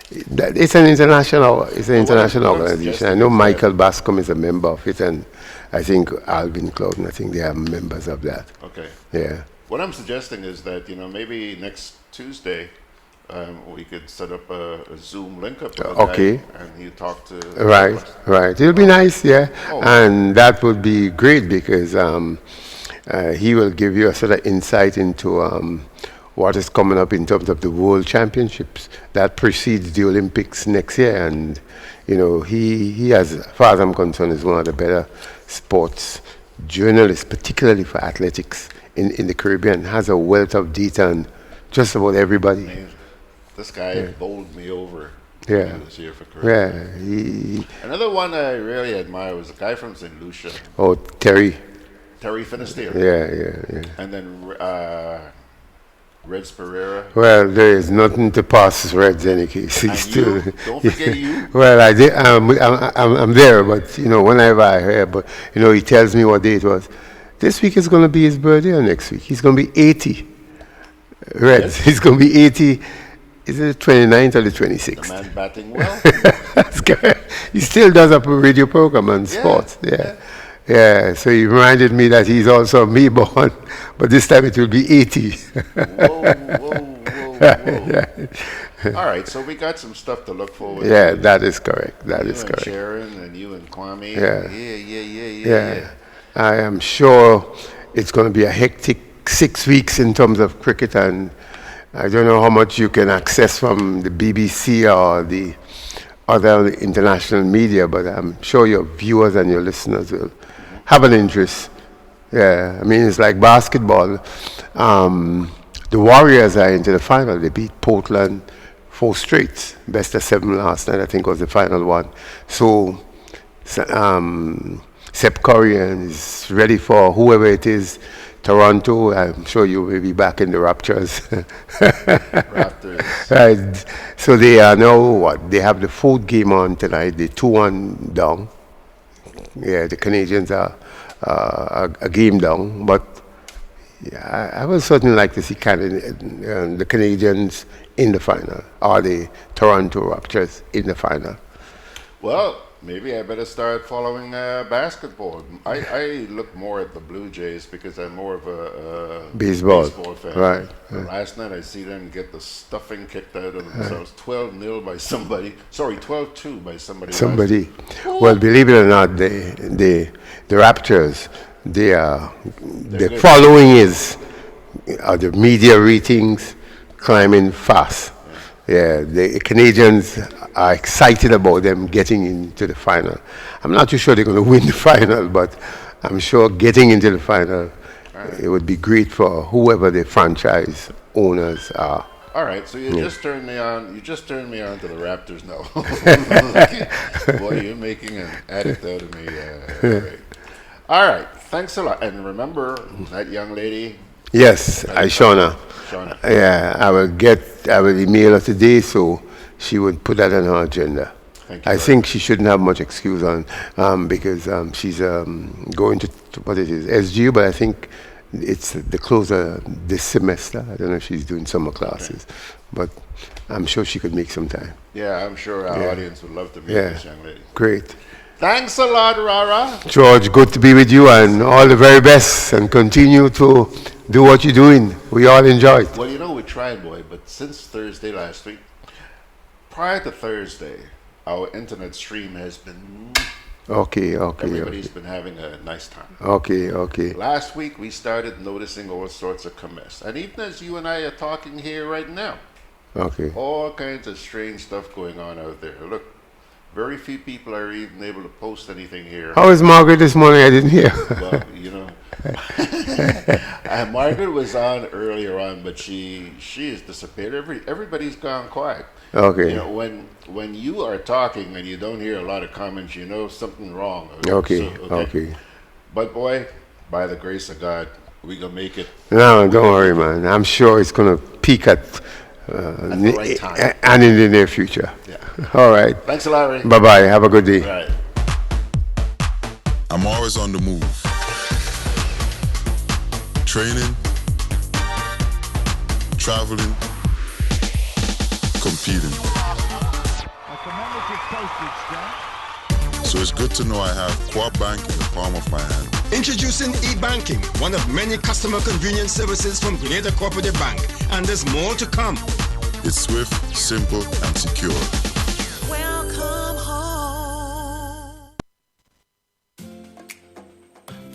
It's an international organization. I know Michael Bascom is a member of it, and I think Alvin Clouden, I think they are members of that. Okay. Yeah. What I'm suggesting is that maybe next Tuesday we could set up a Zoom link up. Okay. And you talk to. Right. It'll be nice, yeah. Oh. And that would be great because he will give you a sort of insight into what is coming up in terms of the World Championships that precedes the Olympics next year. And, he as far as I'm concerned, is one of the better sports journalists, particularly for athletics in the Caribbean, has a wealth of data on just about everybody. This guy bowled me over. Yeah. When he was here for Caribbean. Yeah. Another one I really admire was a guy from St. Lucia. Oh, Terry Finisterre. Yeah. And then Reds Pereira. Well, there is nothing to pass Reds in any case. Don't forget you. Well, I did. I'm there, but whenever I hear, but he tells me what day it was. This week is going to be his birthday, or next week he's going to be 80. Reds. He's going to be 80. Is it the 29th or the 26th? The man batting well. That's good. He still does a radio program on sports. Yeah. So he reminded me that he's also me born, but this time it will be 80. Whoa. All right, so we got some stuff to look forward to. Yeah, that is correct. That is correct. Sharon and you and Kwame. Yeah. I am sure it's going to be a hectic 6 weeks in terms of cricket, and I don't know how much you can access from the BBC or the other international media, but I'm sure your viewers and your listeners will have an interest. Yeah, I mean, it's like basketball. The Warriors are into the final. They beat Portland 4 straight. Best of 7 last night, I think, was the final one. So, Sep Curry is ready for whoever it is. Toronto, I'm sure you will be back in the Raptors. Right. So they are now, they have the 4th game on tonight. They're 2-1 down. Yeah, the Canadians are a game down. But I would certainly like to see the Canadians in the final, or the Toronto Raptors in the final. Well, maybe I better start following basketball. I look more at the Blue Jays because I'm more of a baseball fan. Right. Last night I see them get the stuffing kicked out of themselves. 12-0 by somebody. Sorry, 12-2 by somebody. Well, believe it or not, the Raptors, the following is the media ratings climbing fast. Yeah, the Canadians are excited about them getting into the final. I'm not too sure they're going to win the final, but I'm sure getting into the final, it would be great for whoever the franchise owners are. All right, so you just turned me on. You just turned me on to the Raptors now. Boy, you're making an addict out of me. All right, thanks a lot. And remember that young lady. Yes, Shauna. Yeah, I will email her today, so she would put that on her agenda. I think she shouldn't have much excuse on because she's going to what it is, SGU, but I think it's the close of this semester. I don't know if she's doing summer classes, but I'm sure she could make some time. Yeah, I'm sure our audience would love to meet this young lady. Great. Thanks a lot, Rara. George, good to be with you, and all the very best, and continue to do what you're doing. We all enjoy it. Well, you know, we tried, boy, but since Thursday last week, prior to Thursday, our internet stream has been... Okay. Everybody's been having a nice time. Okay. Last week, we started noticing all sorts of comments. And even as you and I are talking here right now, Okay. all kinds of strange stuff going on out there. Look, very few people are even able to post anything here. How is Margaret this morning? I didn't hear. Well, you know, Margaret was on earlier on, but she has disappeared. Everybody's gone quiet. Okay. You know, when you are talking and you don't hear a lot of comments, you know something wrong. Okay. But boy, by the grace of God, we gonna make it. No, don't worry, man. I'm sure it's going to peak at the right time. and in the near future. Yeah. All right. Thanks a lot, Ray. Bye-bye. Have a good day. All right. I'm always on the move. Training, traveling, competing. So it's good to know I have Co-op Bank in the palm of my hand. Introducing e-banking, one of many customer convenience services from Grenada Cooperative Bank, and there's more to come. It's swift, simple, and secure. Welcome home.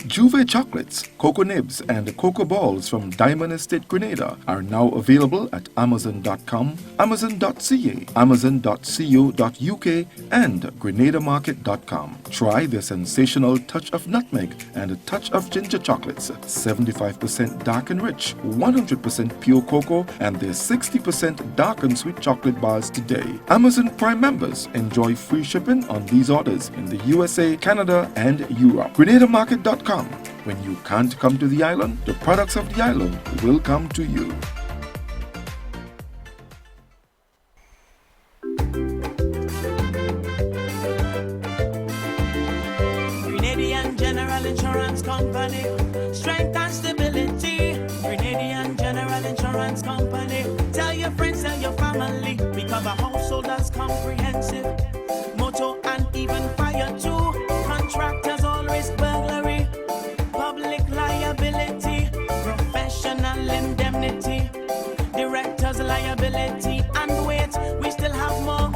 Juve chocolates, cocoa nibs, and cocoa balls from Diamond Estate Grenada are now available at Amazon.com, Amazon.ca, Amazon.co.uk, and GrenadaMarket.com. Try the sensational touch of nutmeg and a touch of ginger chocolates, 75% dark and rich, 100% pure cocoa, and their 60% dark and sweet chocolate bars today. Amazon Prime members enjoy free shipping on these orders in the USA, Canada, and Europe. GrenadaMarket.com. When you can't come to the island, the products of the island will come to you. Grenadian General Insurance Company, strength and stability. Grenadian General Insurance Company. Tell your friends, tell your family. We cover householders comprehensive, motor and even fire too. Contractors all risk burglary, public liability, professional indemnity, directors liability, and wait, we still have more.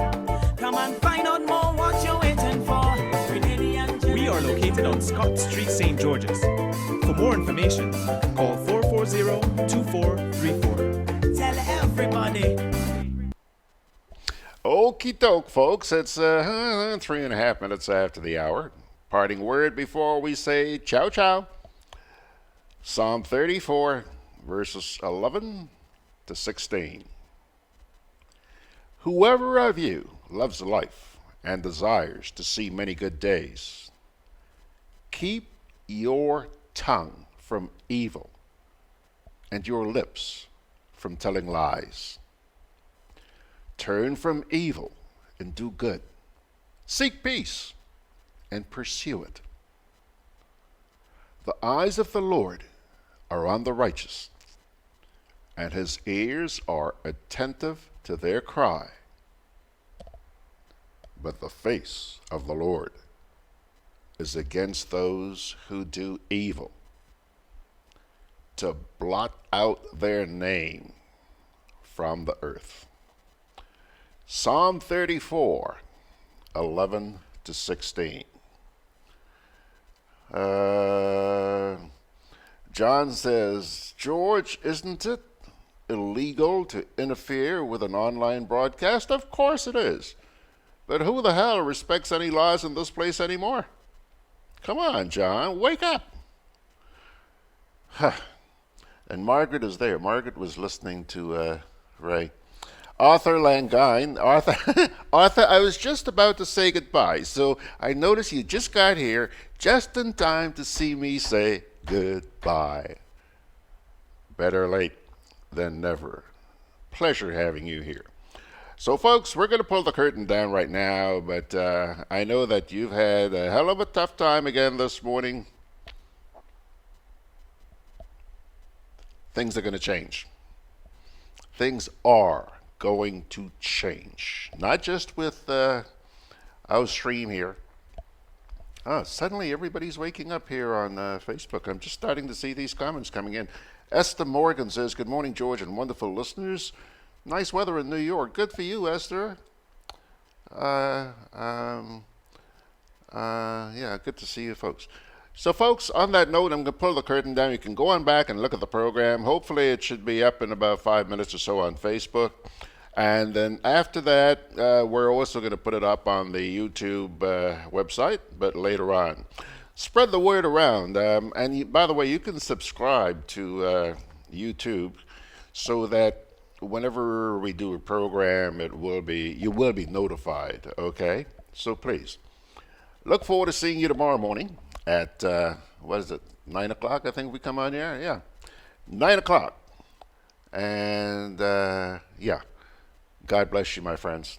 Come and find out more what you're waiting for. We are located on Scott Street, St. George's. For more information, call 440-2434. Tell everybody. Okie doke, folks. It's 3.5 minutes after the hour. Parting word before we say ciao, ciao. Psalm 34, verses 11 to 16. Whoever of you loves life and desires to see many good days, keep your tongue from evil and your lips from telling lies. Turn from evil and do good. Seek peace and pursue it. The eyes of the Lord are on the righteous, and his ears are attentive to their cry. But the face of the Lord is against those who do evil, to blot out their name from the earth. Psalm 34, 11 to 16. John says, George, isn't it illegal to interfere with an online broadcast? Of course it is. But who the hell respects any laws in this place anymore? Come on, John, wake up. And Margaret is there. Margaret was listening to Ray. Arthur Langine. Arthur, I was just about to say goodbye, so I noticed you just got here just in time to see me say goodbye. Better late than never. Pleasure having you here. So, folks, we're going to pull the curtain down right now, but I know that you've had a hell of a tough time again this morning. Things are going to change. Things are going to change. Not just with our stream here, Suddenly everybody's waking up here on Facebook. I'm just starting to see these comments coming in. Esther Morgan says, good morning, George, and wonderful listeners. Nice weather in New York. Good for you, Esther. Yeah, good to see you folks. So folks, on that note, I'm going to pull the curtain down. You can go on back and look at the program. Hopefully it should be up in about 5 minutes or so on Facebook. And then after that, we're also going to put it up on the YouTube website, but later on. Spread the word around. By the way, you can subscribe to YouTube so that whenever we do a program, you will be notified, okay? So please. Look forward to seeing you tomorrow morning at, 9 o'clock, I think we come on here? Yeah, 9 o'clock. And, yeah, God bless you, my friends.